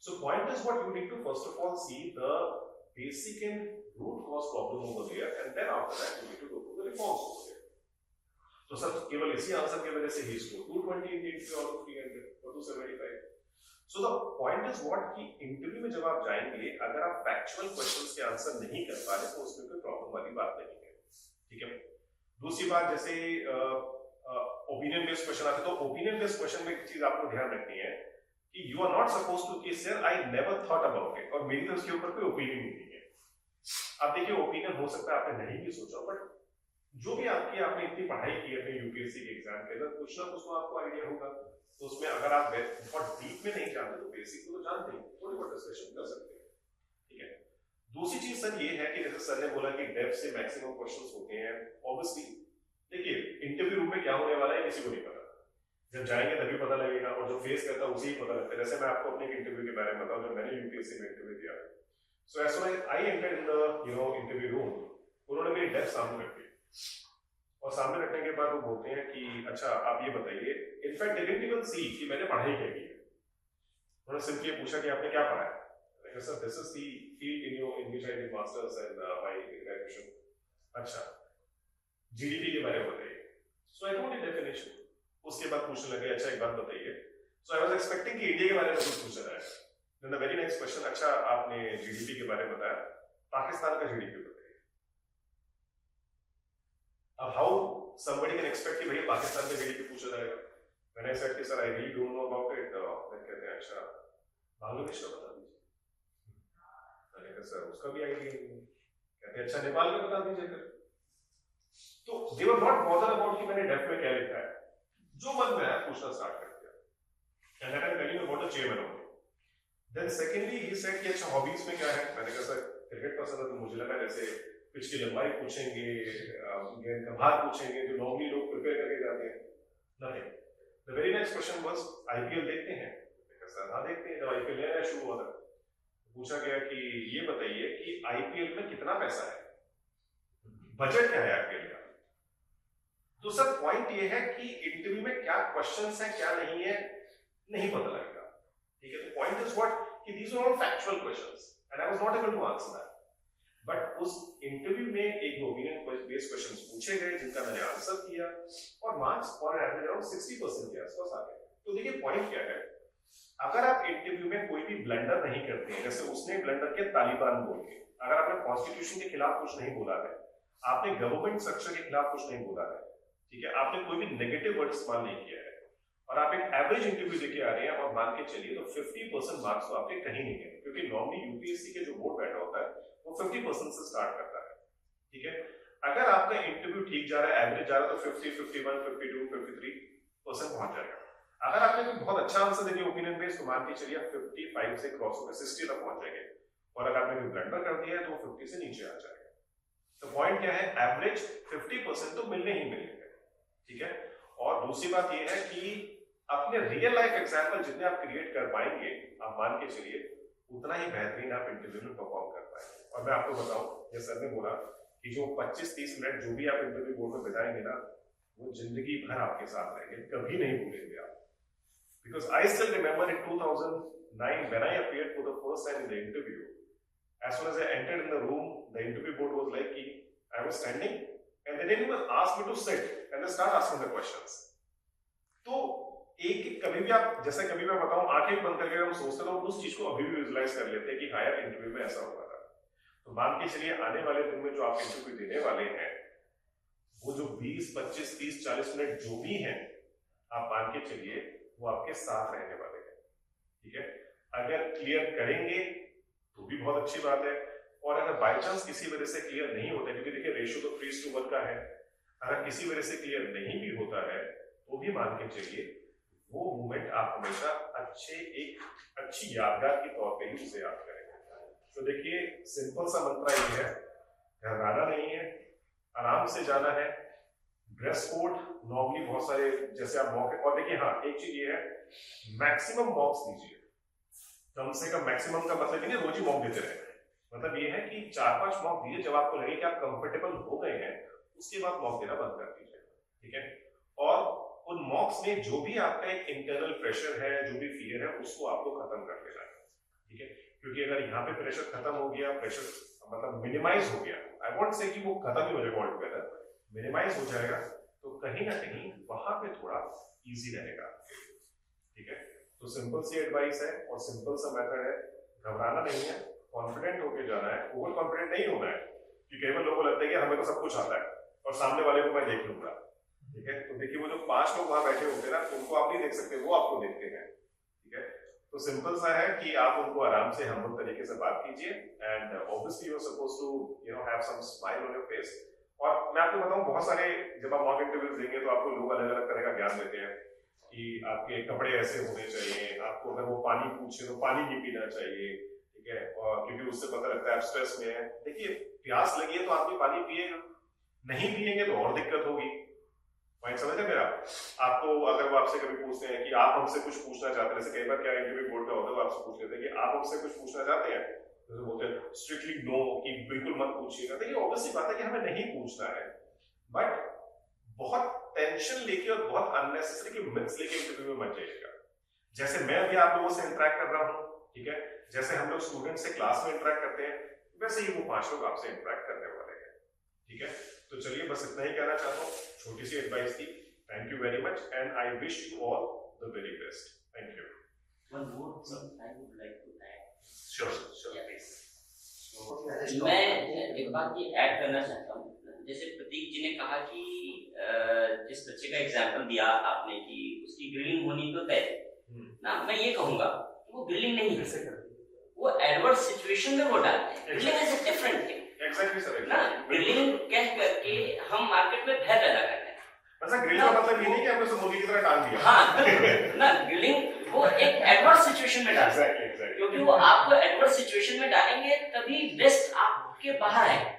So point is what you need to first of all see the basic and root cause problem over there, and then after that you need to go to the reforms over there। तो सर केवल इसी आंसर की वजह से ही इसको 220 in the interview और 300 और 275। So the point is what कि इंटरव्यू में जब आप जाएंगे अगर आप फैक्चुअल क्वेश्चंस के आंसर नहीं कर पा रहे तो उसमें कोई प्रॉब्लम वाली बात नहीं है, ठीक है। दूसरी बात, जैसे ओपिनियन बेस्ड क्वेश्चन आते, तो ओपिनियन बेस्ड क्वेश्चन में एक चीज आपको ध्यान रखनी है कि you are not suppose to कि sir I never thought about it, और मेरी तो उसके ऊपर कोई ओपिनियन नहीं है। अब देखिए ओपिनियन हो सकता है आपने नहीं भी सोचा, बट जो भी आपने इतनी पढ़ाई की है अपने यूपीएससी के एग्जाम के अंदर, कुछ ना कुछ तो आपको आइडिया होगा। तो उसमें अगर आप बहुत डीप में नहीं जानते तो बेसिक को तो जानते ही, थोड़ी बहुत डिस्कशन कर सकते हैं, ठीक है। दूसरी चीज सर ये है कि जैसे सर ने बोला कि डेप्थ से मैक्सिमम क्वेश्चंस होते हैं, ऑब्वियसली देखिए इंटरव्यू रूम में क्या होने वाला है किसी को नहीं पता, जब जाएंगे तभी पता लगेगा, और जो फेस करता है उसे ही पता लगता है। जैसे मैं आपको अपने इंटरव्यू के बारे में बताऊं, जब मैंने यूपीएससी में इंटरव्यू दिया, so as soon as I entered in the interview room, उन्होंने मेरी डेप्थ सामने रख दी, और सामने रखने के बाद वो बोलते हैं कि अच्छा आप ये बताइए, इनफैक्ट दे डिडंट इवन सी कि मैंने पढ़ाई क्या की है, उन्होंने सिंपली पूछा कि आपने क्या पढ़ा है। मैंने कहा sir this is the field in your in which I did masters and my graduation. अच्छा जीडीपी के बारे में बताइए। So I told the definition. उसके बाद पूछने लगे अच्छा एक बात बताइए। सो आई वाज एक्सपेक्टिंग कि इंडिया के बारे में कुछ पूछा जाए। Then the very next question, अच्छा आपने जीडीपी के बारे में बताया, पाकिस्तान का जीडीपी बताइए। अब हाउ somebody can expect कि भैया पाकिस्तान का जीडीपी पूछा जाएगा। मैंने सेड कि sir I really don't know about it. देन कहते हैं अच्छा बांग्लादेश का बता दीजिए। मैंने कहा सर उसका भी आईडिया नहीं। कहते हैं अच्छा नेपाल का बता दीजिए फिर। तो दे वर नॉट बॉदर अबाउट कि मैंने डेफ में क्या लिखा है, जो मन में आया पूछना स्टार्ट कर दिया। And that I am telling about the chairman only. Then secondly he said कि अच्छा हॉबीज में क्या है। मैंने कहा सर क्रिकेट पसंद है, तो मुझे लगा जैसे पिच की लंबाई पूछेंगे, गेंद का भार पूछेंगे, जो नॉर्मली लोग प्रिपेयर करके जाते हैं। Nothing. The very next question was IPL देखते हैं। सर हाँ देखते हैं। जब आईपीएल नया शुरू हुआ था पूछा गया कि ये बताइए कि आईपीएल में कितना पैसा है, बजट क्या है आईपीएल का। तो सर पॉइंट ये है कि इंटरव्यू में क्या क्वेश्चंस है क्या नहीं है नहीं पता लगेगा, ठीक है। तो पॉइंट इज व्हाट कि these are all factual questions and I was not able to answer that. But उस इंटरव्यू में एक ओपिनियन बेस्ड क्वेश्चंस पूछे गए जिनका मैंने आंसर किया और मार्क्स ऑन एवरेज अराउंड 60% के आसपास आ गए। तो देखिए पॉइंट क्या है, अगर आप इंटरव्यू में कोई भी ब्लंडर नहीं करते हैं, जैसे उसने ब्लंडर किया तालिबान बोल के, अगर आपने कॉन्स्टिट्यूशन के खिलाफ कुछ नहीं बोला है, आपने गवर्नमेंट स्ट्रक्चर के खिलाफ कुछ नहीं बोला है, ठीक है, आपने कोई भी नेगेटिव वर्ड इस्तेमाल नहीं किया है और आप एक एवरेज इंटरव्यू देके आ रहे हैं और मान के चलिए तो 50% मार्क्स तो आपके कहीं नहीं गए, क्योंकि नॉर्मली यूपीएससी के जो बोर्ड बैठा होता है वो 50% से स्टार्ट करता है, ठीक है। अगर आपका इंटरव्यू ठीक जा रहा है, एवरेज जा रहा है, तो 50, 51, 52, 53% पहुंच जाएगा। अगर आपने कोई बहुत अच्छा आंसर दे दिया ओपिनियन बेस्ड, तो मान के चलिए 55 से क्रॉस होकर 60 तक पहुंच जाएंगे, और अगर आपने कोई ब्लंडर कर दिया है तो 50 से नीचे आ जाएगा। तो पॉइंट क्या है, एवरेज 50% तो मिलने ही मिलेंगे, ठीक है। और दूसरी बात ये है कि अपने रियल लाइफ एग्जाम्पल जितने आप क्रिएट कर पाएंगे, आप मान के चलिए उतना ही बेहतरीन आप इंटरव्यू में परफॉर्म कर पाएंगे। और मैं आपको बताऊं, जैसे सर ने बोला कि जो 25-30 मिनट जो भी आप इंटरव्यू बोर्ड में बिताएंगे ना, वो जिंदगी भर आपके साथ रहेंगे, कभी नहीं भूलेंगे आप। Because I still remember in 2009 when I appeared for the first time in the interview, as soon as I entered in the room, the interview board was like, I was standing, and they didn't even ask me to sit, and they start asking the questions. तो एक कभी भी आप, जैसे कभी मैं बताऊं, आंखें बंद करके हम सोचते तो उस चीज को अभी भी विजुलाइज कर लेते हैं कि हाँ यार इंटरव्यू में ऐसा हुआ था। तो मान के चलिए आने वाले दिन में जो आप इंटरव्यू देने वाले हैं, वो जो 20, 25, 30, 40 मिनट जो भी हैं, आप मान के चलिए वो आपके साथ रहने वाले हैं, ठीक है। अगर क्लियर करेंगे तो भी बहुत अच्छी बात है, और अगर बाय चांस किसी वजह से क्लियर नहीं होता है, क्योंकि देखिए रेशियो तो 3:1 का है, अगर किसी वजह से क्लियर नहीं भी होता है तो भी मान के चलिए वो मूवमेंट आप हमेशा अच्छी यादगार के तौर पे ही उसे याद करेंगे। तो देखिए सिंपल सा मंत्र ये है, घबराना नहीं है, आराम से जाना है। ड्रेस कोड नॉर्मली बहुत सारे जैसे आप मॉक, और देखिए हाँ एक चीज ये है, मैक्सिमम मॉक्स दीजिए, कम से कम। मैक्सिमम का मतलब ये नहीं रोज ही मॉक देते रहे, मतलब ये है कि 4-5 मॉक दीजिए, जब आपको लगे कि आप कंफर्टेबल हो गए हैं उसके बाद मॉक देना बंद कर दीजिए, ठीक है। और उन मॉक्स में जो भी आपका एक इंटरनल प्रेशर है, जो भी फियर है, उसको आपको खत्म कर लेना है, ठीक है। क्योंकि अगर यहाँ पे प्रेशर खत्म हो गया, प्रेशर मतलब मिनिमाइज हो गया, आई वोंट से कि वो खत्म ही हो जाएगा ऑल टुगेदर, मिनिमाइज हो जाएगा, तो कहीं ना कहीं वहां पे थोड़ा इजी रहेगा, ठीक है। तो सिंपल सी एडवाइस है और सिंपल सा मेथड है, घबराना नहीं है, कॉन्फिडेंट होके जाना है, ओवर कॉन्फिडेंट नहीं होना है, कि कई बार लोगों को लगता है कि हमें तो सब कुछ आता है और सामने वाले को मैं देख लूंगा, ठीक है। तो देखिए वो जो 5 लोग वहां बैठे होते हैं ना, उनको आप नहीं देख सकते, वो आपको देखते हैं, ठीक है। तो सिंपल सा है कि आप उनको आराम से हम्बल तरीके से बात कीजिए, and obviously you are supposed to have some smile on your face. और मैं आपको बताऊं, बहुत सारे जब आप मॉक इंटरव्यूज देंगे तो आपको लोग अलग अलग तरह का ज्ञान देते हैं कि आपके कपड़े ऐसे होने चाहिए, आपको अगर वो पानी पूछे तो पानी नहीं पीना चाहिए, ठीक है, और क्योंकि उससे पता लगता है आप स्ट्रेस में है। देखिए प्यास लगी है तो आदमी पानी पिएगा, नहीं पिएंगे तो और दिक्कत होगी, पॉइंट समझ है मेरा। आपको अगर वो आपसे कभी पूछते हैं कि आप हमसे कुछ पूछना चाहते हैं, जैसे कई बार क्या इंटरव्यू बोर्ड का होता है, वो आपसे पूछ लेते हैं कि आप हमसे कुछ पूछना चाहते हैं, तो बोलते हैं स्ट्रिक्टली नो, कि बिल्कुल मत पूछिएगा। तो ये ऑब्वियसली बात है कि हमें नहीं पूछना है, बट बहुत टेंशन लेके और बहुत अननेसेसरी की मिथ्स लेके इंटरव्यू में मत जाइएगा। जैसे मैं अभी आप लोगों से इंटरेक्ट कर रहा हूँ, ठीक है, जैसे हम लोग स्टूडेंट से क्लास में इंटरेक्ट करते हैं, वैसे ही वो 5 लोग आपसे इंटरेक्ट करने वाले हैं, ठीक है। तो चलिए बस इतना ही कहना चाहता हूँ, छोटी सी एडवाइस थी। Thank you very much and I wish you all the very best. Thank you. One more thing I would like to add. Sure sure. मैं एक बात ये ऐड करना चाहता हूँ, जैसे प्रतीक जी ने कहा कि जिस बच्चे का एग्जाम्पल दिया आपने कि उसकी ग्रिलिंग होनी तो तय ना, मैं ये कहूँगा वो ग्रिलिंग नहीं है, वो एडवर्स सिचुएशन में वो डालते हैं। Grilling is a different thing. Exactly sir, ना ग्रिलिंग कह करके हम मार्केट में भय पैदा करते हैं। मतलब ग्रिल का मतलब ये नहीं कि हमने उसे मुर्गी की तरह डाल दिया। हाँ ना, ग्रिलिंग वो एक एडवर्स सिचुएशन में डालते हैं, एग्जैक्टली, क्योंकि वो आपको एडवर्स सिचुएशन में डालेंगे तभी बेस्ट आपके बाहर है।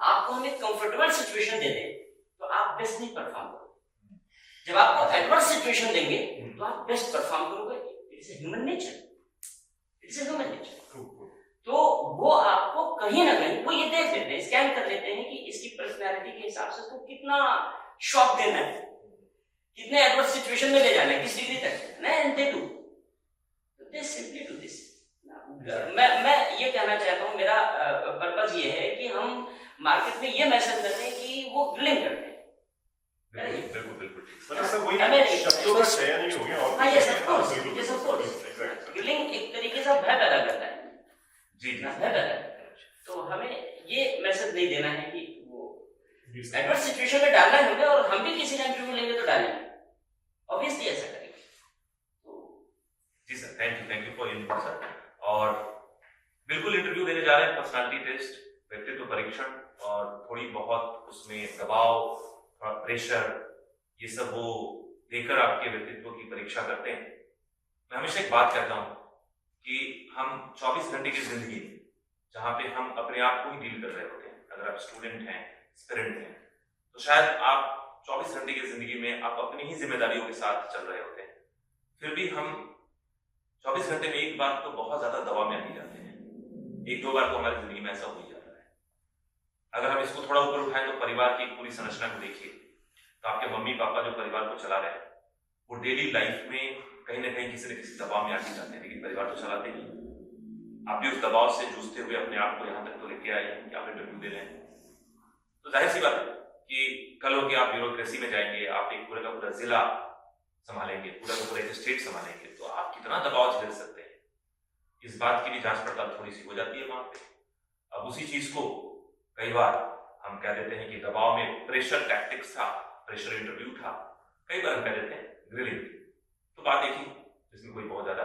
आपको हम एक कंफर्टेबल सिचुएशन दे दें तो आप बेस्ट नहीं परफॉर्म करोगे, जब आपको एडवर्स सिचुएशन देंगे तो आप बेस्ट परफॉर्म करोगे। It's a human nature, it's a human nature. तो वो आपको कहीं ना कहीं वो ये देख लेते हैं, स्कैन कर लेते हैं कि इसकी पर्सनैलिटी के हिसाब से तो कितना शॉक देना है, कितने एडवर्स सिचुएशन में ले जाना है, किस डिग्री तक ना, and they do, they simply do this. मैं ये कहना चाहता हूँ, मेरा पर्पस ये है कि हम मार्केट में ये मैसेज कर दें कि वो ग्रिलिंग करते हैं। बिल्कुल बिल्कुल। मतलब सर वही शब्दों का चयन ही हो गया। और हाँ yes of course, yes of course, grilling एक तरीके से भय पैदा करता है। जी जी। भय पैदा करता है, तो हमें ये मैसेज नहीं देना है कि वो एडवर्स सिचुएशन में डालना है हमें, और हम भी किसी का इंटरव्यू लेंगे तो डालेंगे, ऑब्वियसली ऐसा करेंगे। जी sir, thank you for input sir. और बिल्कुल इंटरव्यू देने जा रहे हैं, पर्सनालिटी टेस्ट, व्यक्तित्व परीक्षण, और थोड़ी बहुत उसमें दबाव, थोड़ा प्रेशर, ये सब वो देकर आपके व्यक्तित्व की परीक्षा करते हैं। मैं हमेशा एक बात कहता हूँ कि हम 24 घंटे की जिंदगी जहाँ पे हम अपने आप को ही डील कर रहे होते हैं, अगर आप स्टूडेंट हैं, एस्पिरेंट हैं, तो शायद आप 24 घंटे की जिंदगी में आप अपनी ही जिम्मेदारियों के साथ चल रहे होते हैं, फिर भी हम 24 घंटे में एक बार तो बहुत ज्यादा दबाव में आ ही जाते हैं, 1-2 बार तो हमारी जिंदगी में ऐसा हो ही जाता है। अगर हम इसको थोड़ा ऊपर उठाएं तो परिवार की पूरी संरचना को देखिए, तो आपके मम्मी पापा जो परिवार को चला रहे हैं, वो डेली लाइफ में कहीं ना कहीं किसी न किसी दबाव में आके जाते हैं, लेकिन परिवार तो चलाते ही हैं। आप भी उस दबाव से जूझते हुए अपने आप को यहाँ तक तो लेके आए हैं कि आप इंटरव्यू दे रहे हैं। तो जाहिर सी बात है कि कल हो के आप ब्यूरोक्रेसी में जाएंगे, आप एक पूरे का पूरा जिला संभालेंगे, पूरा का पूरा एक स्टेट संभालेंगे, तो आप कितना दबाव झेल सकते हैं, इस बात की भी जांच पड़ताल थोड़ी सी हो जाती है वहां पे। अब उसी चीज को कई बार हम कह देते हैं कि दबाव में प्रेशर टैक्टिक्स था, प्रेशर इंटरव्यू था, कई बार हम कह देते हैं ग्रिलिंग। तो बात एक ही, इसमें कोई बहुत ज्यादा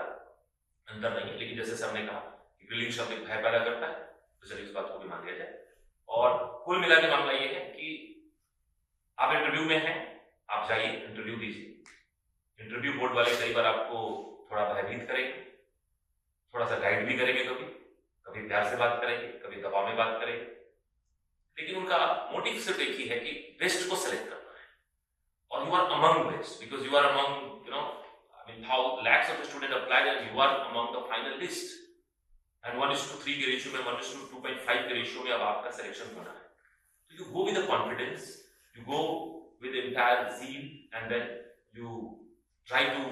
अंतर नहीं है, लेकिन जैसे सर ने कहा कि ग्रिलिंग शब्द एक भय पैदा करता है, तो चलिए इस बात को भी मान लिया जाए। और कुल मिला के मामला ये है कि आप इंटरव्यू में हैं, आप जाइए इंटरव्यू दीजिए। इंटरव्यू बोर्ड वाले कई बार आपको थोड़ा भयभीत करेंगे, थोड़ा सा गाइड भी करेंगे, कभी कभी प्यार से बात करेंगे, कभी दबाव में बात करेंगे, लेकिन उनका मोटिव सिर्फ एक ही है कि बेस्ट को सेलेक्ट करना है। और you are among best because you are among, you know, I mean, how lakhs of the student applied and you are among the final list. And 1:3 के रेशियो में, 1:2.5 के रेशियो में अब आपका सिलेक्शन होना है। तो you go with the confidence, you go with the entire zeal, and then you try to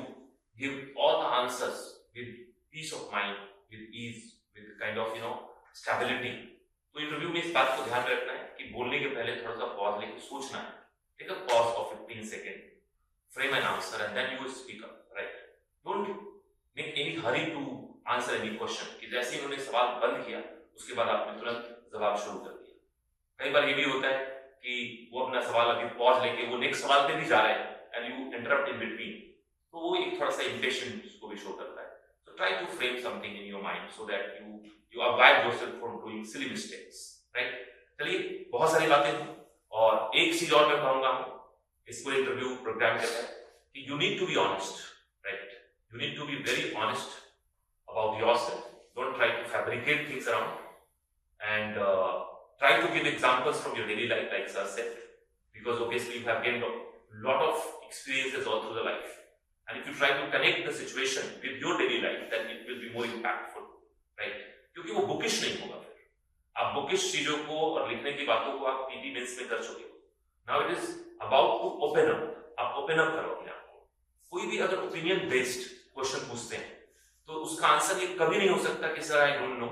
give all the answers with peace of mind, with ease, with kind of, you know, stability. तो इंटरव्यू में इस बात को ध्यान रखना है कि बोलने के पहले थोड़ा सा पॉज लेके सोचना है। Take a pause of 15 seconds, frame an answer, and then you will speak up. Right? Don't make any hurry to answer any question. कि जैसे ही उन्होंने सवाल बंद किया, उसके बाद आपने तुरंत जवाब शुरू कर दिया। कई बार ये भी होता है कि वो अपना सवाल अभी पॉज लेके वो नेक्स्ट सवाल पे भी जा रहे हैं, and you interrupt in between. तो वो एक थोड़ा सा impatience को भी शो करता है। So try to frame something in your mind so that you avoid yourself from doing silly mistakes. Right? चलिए, बहुत सारी बातें हैं और एक चीज और मैं कहूंगा इस पूरे इंटरव्यू प्रोग्राम के तहत कि you need to be honest. Right? You need to be very honest about yourself. Don't try to fabricate things around, and try to give examples from your daily life, like sir said, because obviously you have gained a lot of experiences all through the life. And if you try to connect the situation with your daily life, then it will be more impactful, right? क्योंकि वो बुकिश नहीं होगा फिर। आप बुकिश चीजों को और लिखने की बातों को आप पीटी मेंस में कर चुके हो। Now it is about to open up. आप ओपन अप करो अपने आप को। कोई भी अगर ओपिनियन बेस्ड क्वेश्चन पूछते हैं तो उसका आंसर ये कभी नहीं हो सकता कि sir I don't know,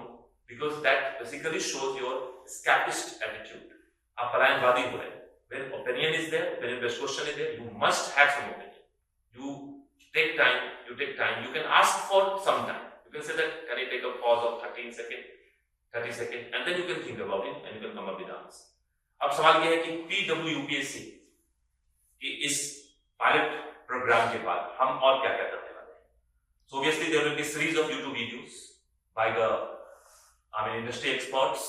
because that basically shows your escapist attitude. आप पलायनवादी हो रहे हैं। When opinion is there, opinion based question is there, you must have some opinion. You take time, you can ask for some time. You can say that, can I take a pause of 30 seconds, and then you can think about it and you can come up with the answer. अब सवाल यह है कि PWUPSC कि इस पायलट प्रोग्राम के बाद हम और क्या क्या करने वाले हैं। So obviously there will be a series of YouTube videos by the industry experts,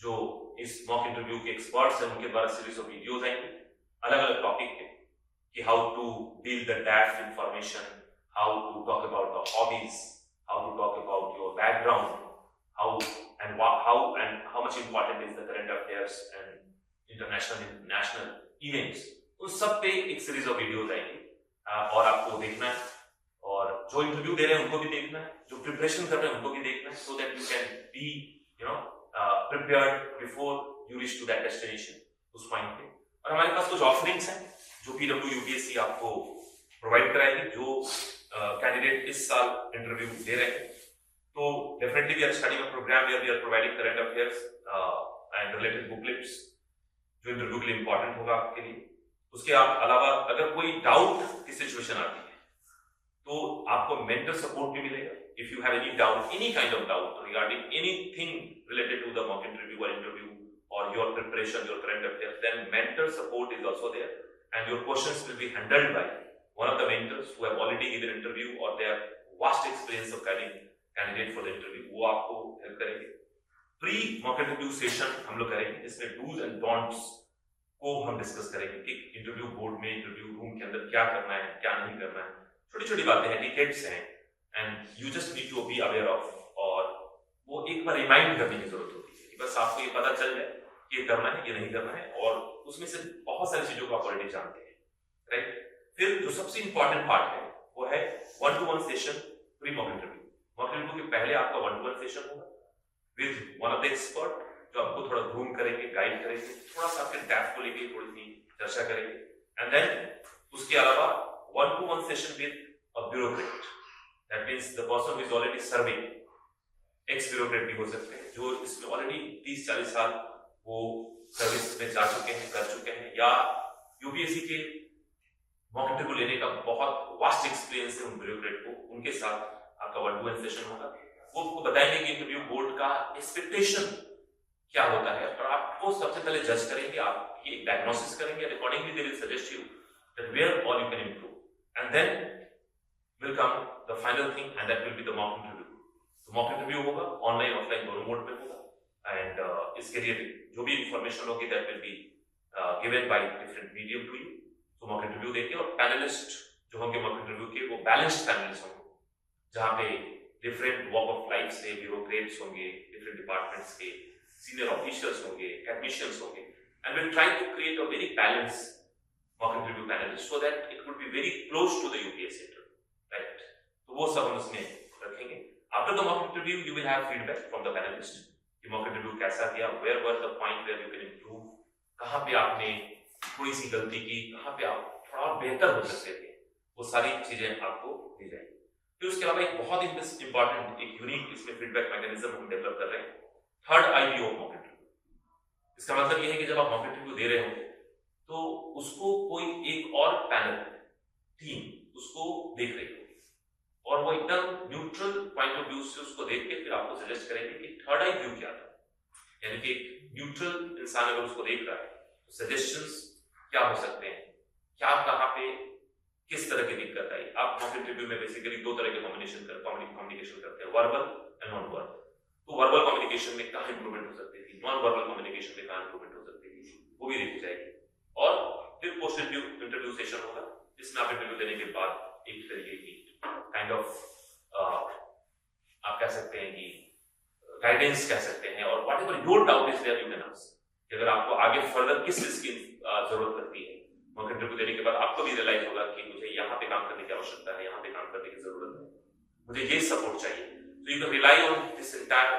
जो इस मॉक इंटरव्यू के एक्सपर्ट्स हैं, उनके द्वारा सीरीज ऑफ वीडियोस आएंगे अलग अलग टॉपिक पे कि how to deal the daft information, how to talk about the hobbies, how to talk about your background, how much important is the current affairs and international and national events. उन सब पे एक सीरीज ऑफ वीडियोस आएंगी और आपको देखना है, और जो इंटरव्यू दे रहे हैं उनको भी देखना है, जो प्रिपरेशन कर रहे हैं उनको भी देखना है, so that you can be prepared before you reach to that destination, उस पॉइंट पे। और हमारे पास कुछ ऑफरिंग्स हैं जो PWUPSC आपको प्रोवाइड कराएगी, जो कैंडिडेट इस साल इंटरव्यू दे रहे हैं। तो definitely we are starting a program where we are providing current affairs and related booklets जो इंटरव्यू के लिए इंपॉर्टेंट होगा आपके लिए। उसके अलावा अगर कोई डाउट की सिचुएशन आती है तो आपको मेंटर सपोर्ट भी मिलेगा। If you have any doubt, any kind of doubt regarding anything related to the mock interview or your preparation, your current affairs, then mentor support is also there, and your questions will be handled by one of the mentors who have already given interview or they have vast experience of guiding candidate for the interview, वो आपको हेल्प करेंगे। प्री मॉक इंटरव्यू सेशन हम लोग करेंगे, जिसमें डूज एंड डोंट्स को हम डिस्कस करेंगे कि इंटरव्यू बोर्ड में, इंटरव्यू रूम के अंदर क्या करना है, क्या नहीं करना है। छोटी छोटी बातें हैं, एटिकेट्स हैं, and you just need to be aware of, और वो एक बार रिमाइंड करने की जरूरत होती है कि बस आपको ये पता चल जाए कि ये करना है, ये नहीं करना है, और उसमें से बहुत सारी चीजों को आप ऑलरेडी जानते हैं, राइट। फिर जो सबसे इंपॉर्टेंट पार्ट है वो है 1-to-1 session pre mock interview. Mock interview के पहले आपका 1-to-1 सेशन होगा with one of the expert, जो आपको थोड़ा ग्रूम करेंगे, गाइड करेंगे, थोड़ा सा आपके डेप्थ को लेके थोड़ी सी चर्चा करेंगे, एंड देन उसके अलावा 1-to-1 session with a bureaucrat. That means the person who is already serving, ex bureaucrat भी हो सकते हैं, जो इसमें already 30-40 साल वो सर्विस में जा चुके हैं, कर चुके हैं, या यूपीएससी के मॉक इंटरव्यू लेने का बहुत वास्ट एक्सपीरियंस है उन ब्यूरोक्रेट को, उनके साथ आपका 1-to-1 सेशन होगा। वो आपको बताएंगे कि इंटरव्यू बोर्ड का एक्सपेक्टेशन क्या होता है, और आपको सबसे पहले जज करेंगे, आप ये डायग्नोसिस करेंगे, accordingly they will suggest you that where all you can improve, and then will come the final thing, and that will be the mock interview. तो मॉक इंटरव्यू होगा, ऑनलाइन ऑफलाइन दोनों मोड में होगा, एंड इसके लिए जो भी इंफॉर्मेशन होगी that will be given by different medium to you. तो मॉक इंटरव्यू देंगे, और पैनलिस्ट जो होंगे मॉक इंटरव्यू के वो बैलेंस्ड पैनलिस्ट होंगे, जहाँ पे डिफरेंट वॉक ऑफ लाइफ से ब्यूरोक्रेट्स होंगे, डिफरेंट डिपार्टमेंट्स के सीनियर ऑफिशियल्स होंगे, टेक्नीशियंस होंगे, and will try to create a very balanced mock interview panelist so that it would be very close to the UPSC interview, right. तो वो सब हम उसमें रखेंगे। After the mock interview you will have feedback from the panelist कि मॉक इंटरव्यू कैसा गया, where were the point where you can improve, कहाँ पे आपने थोड़ी सी गलती की, कहाँ पे आप थोड़ा बेहतर हो सकते थे, वो सारी चीजें आपको दी जाएंगी। फिर उसके अलावा एक बहुत इंपॉर्टेंट एक यूनिक इसमें फीडबैक मैकेनिज्म हम डेवलप कर रहे हैं, थर्ड आईवीओ मॉक इंटरव्यू। इसका मतलब ये है कि जब आप मॉक इंटरव्यू दे रहे होंगे तो उसको कोई एक और पैनल टीम उसको देख रही होगी, और वो एकदम न्यूट्रल पॉइंट ऑफ व्यू से उसको देख के फिर आपको सजेस्ट करेंगे कि थर्ड आई व्यू क्या था, यानी कि एक न्यूट्रल इंसान अगर उसको देख रहा है तो सजेशंस क्या हो सकते हैं, क्या कहाँ पे किस तरह की दिक्कत आई। आप मॉक इंटरव्यू में बेसिकली दो तरह के कम्युनिकेशन करते हैं, वर्बल एंड नॉन वर्बल। तो वर्बल कम्युनिकेशन में कहाँ इंप्रूवमेंट हो सकती थी, नॉन वर्बल कम्युनिकेशन में कहाँ इंप्रूवमेंट हो सकती थी, वो भी देखी जाएगी। और फिर पोस्ट इंटरव्यू सेशन होगा, जिसमें आप इंटरव्यू देने के बाद एक तरीके की काइंड ऑफ आप कह सकते हैं कि गाइडेंस कह सकते हैं, और whatever your doubt is there you can ask, कि अगर आपको आगे फर्दर किस चीज की जरूरत लगती है। मॉक इंटरव्यू देने के बाद आपको भी रियलाइज होगा कि मुझे यहाँ पे काम करने की आवश्यकता है, यहाँ पे काम करने की जरूरत है, मुझे ये सपोर्ट चाहिए। So you can rely on this entire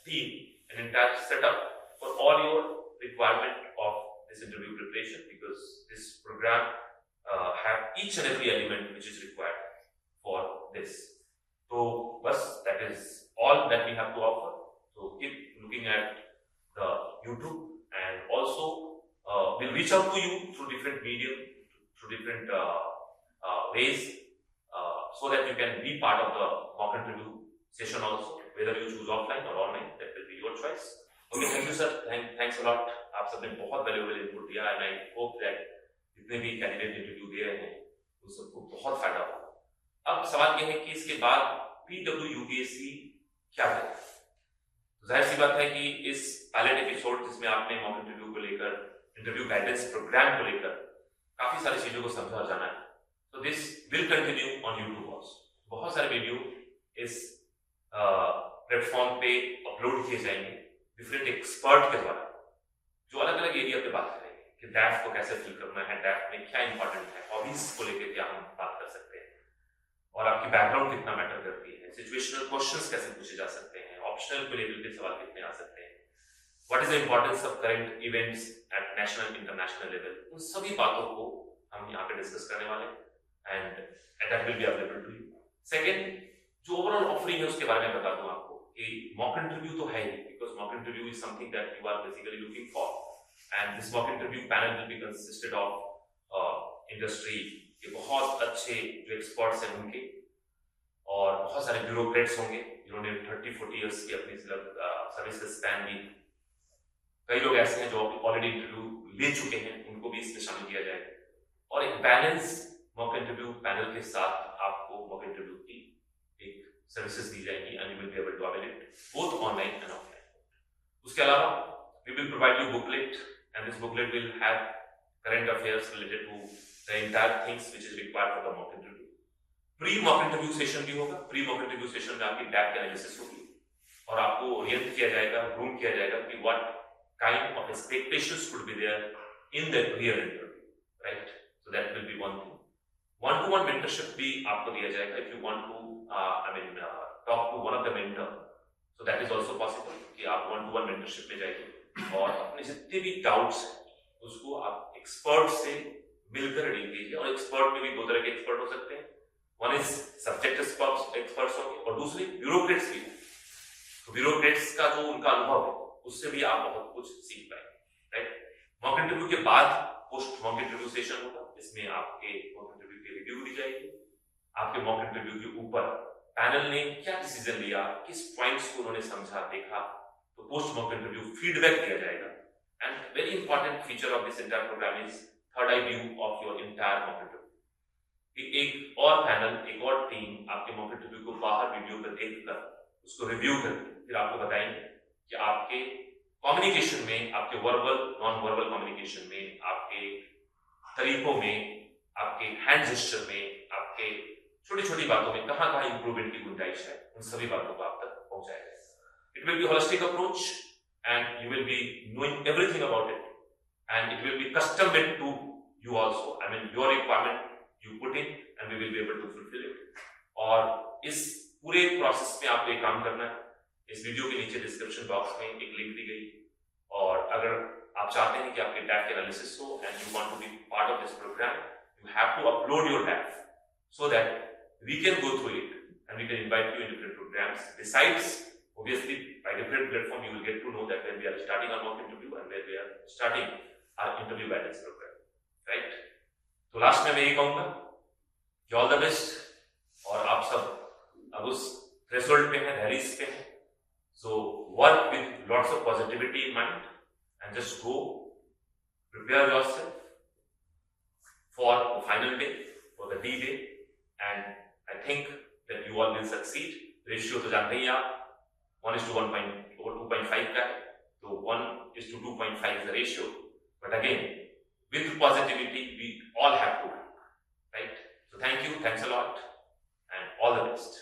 team, an entire setup for all your requirement of this interview preparation, because this program have each and every element which is required for this. So, bas, that is all that we have to offer. So keep looking at the YouTube, and also we'll reach out to you through different medium, through different ways, so that you can be part of the mock interview session also, whether you choose offline or online, that will be your choice. Okay, thank you sir, thanks a lot. आप सबने बहुत वैल्यूएबल इनपुट दिया, and I hope that जितने भी कैंडिडेट इंटरव्यू दे रहे हैं उन सबको बहुत फायदा होगा। अब सवाल यह है कि इसके बाद PWUPSC क्या है। जाहिर सी बात है कि इस पायलट एपिसोड जिसमें आपने मॉक इंटरव्यू को लेकर, इंटरव्यू गाइडेंस प्रोग्राम को लेकर काफी सारी चीजों को समझा और जाना है, तो this will continue on YouTube also. बहुत सारे वीडियो इस प्लेटफॉर्म पे अपलोड किए जाएंगे डिफरेंट एक्सपर्ट के द्वारा, जो अलग अलग एरिया पे बात करेंगे कि डैफ को कैसे फिल करना है, डैफ में क्या इंपॉर्टेंट है, हॉबीज को लेकर क्या हम बात कर सकते हैं, और आपकी बैकग्राउंड कितना मैटर करती है, सिचुएशनल क्वेश्चंस कैसे पूछे जा सकते हैं, ऑप्शनल को लेवल के सवाल कितने आ सकते हैं, what is the importance of current events at national international level, उन सभी बातों को हम यहाँ पे डिस्कस करने वाले हैं, and that will be available to you. Second, जो ओवरऑल ऑफरिंग है उसके बारे में बता दूं आपको कि मॉक इंटरव्यू तो है ही, because mock interview is something that you are basically looking for, and this mock interview panel will be consisted of industry के बहुत अच्छे जो एक्सपर्ट्स हैं उनके, और बहुत सारे ब्यूरोक्रेट्स होंगे जिन्होंने 30-40 इयर्स की अपनी सर्विस का स्पैन दी। कई लोग ऐसे हैं जो ऑलरेडी इंटरव्यू ले चुके हैं, उनको भी इसमें शामिल किया जाएगा, और एक बैलेंस मॉक इंटरव्यू पैनल के साथ आपको मॉक इंटरव्यू की एक सर्विसेज दी जाएंगी, and you will be able to avail it both online and offline. उसके अलावा we will provide you booklet, and this booklet will have current affairs related to the entire things which is required for the mock interview. Pre mock interview session भी होगा। प्री मॉक इंटरव्यू सेशन में आपकी डैप एनालिसिस होगी, और आपको ओरिएंट किया जाएगा, ग्रूम किया जाएगा कि what kind of expectations could be there in the real interview, right. So that will be one thing. 1-to-1 mentorship भी आपको दिया जाएगा if you want to talk to one of the mentor, so that is also possible कि आप 1-to-1 मेंटरशिप में जाइए और अपने जितने भी डाउट्स हैं उसको आप एक्सपर्ट से मिलकर डील कीजिए। और एक्सपर्ट में भी दो तरह के एक्सपर्ट हो सकते हैं, वन इज सब्जेक्ट एक्सपर्ट्स होंगे और दूसरे ब्यूरोक्रेट्स भी होंगे। तो ब्यूरोक्रेट्स का जो उनका अनुभव है उससे भी आप बहुत कुछ सीख पाएंगे, राइट। मॉक इंटरव्यू के बाद पोस्ट मॉक इंटरव्यू सेशन होगा, इसमें आपके मॉक इंटरव्यू की रिव्यू दी जाएगी। आपके मॉक इंटरव्यू के ऊपर पैनल ने क्या डिसीजन लिया, किस पॉइंट्स को उन्होंने समझा, देखा, तो पोस्ट मॉक इंटरव्यू फीडबैक दिया जाएगा। And very important feature of this entire program is third eye view of your entire mock interview. एक और पैनल, एक और टीम आपके मॉक इंटरव्यू को बाहर वीडियो पर देखकर उसको रिव्यू करके फिर आपको बताएंगे कि आपके कम्युनिकेशन में, आपके वर्बल नॉन वर्बल कम्युनिकेशन में, आपके तरीकों में, आपके हैंड जेस्चर में, आपके छोटी छोटी बातों में कहां कहां इंप्रूवमेंट की गुंजाइश है, उन सभी बातों को आप तक पहुंचाएगा। It will be holistic approach and you will be knowing everything about it and it will be custom made to you also, I mean your requirement you put in and we will be able to fulfill it। और इस पूरे प्रोसेस में आपको एक काम करना है, इस वीडियो के नीचे डिस्क्रिप्शन बॉक्स में एक लिंक दी गई, और अगर आप चाहते हैं कि आपके डैफ एनालिसिस हो and you want to be part of this program, you have to upload your DAF so that we can go through it and we can invite you in different programs. Besides, obviously by different platform you will get to know that when we are starting our mock interview and when we are starting our interview guidance program, right. तो लास्ट में मैं ये कहूंगा कि ऑल द बेस्ट, और आप सब अब उस थ्रेशोल्ड पे हैं, हैरिस पे हैं, so work with lots of positivity in mind and just go prepare yourself for the final day, for the D day, and I think that you all will succeed. Ratio तो जानते ही आप, 1:1.2.5 का है, तो 1:2.5 is the ratio, but again with positivity we all have to, right? So thank you, thanks a lot, and all the best.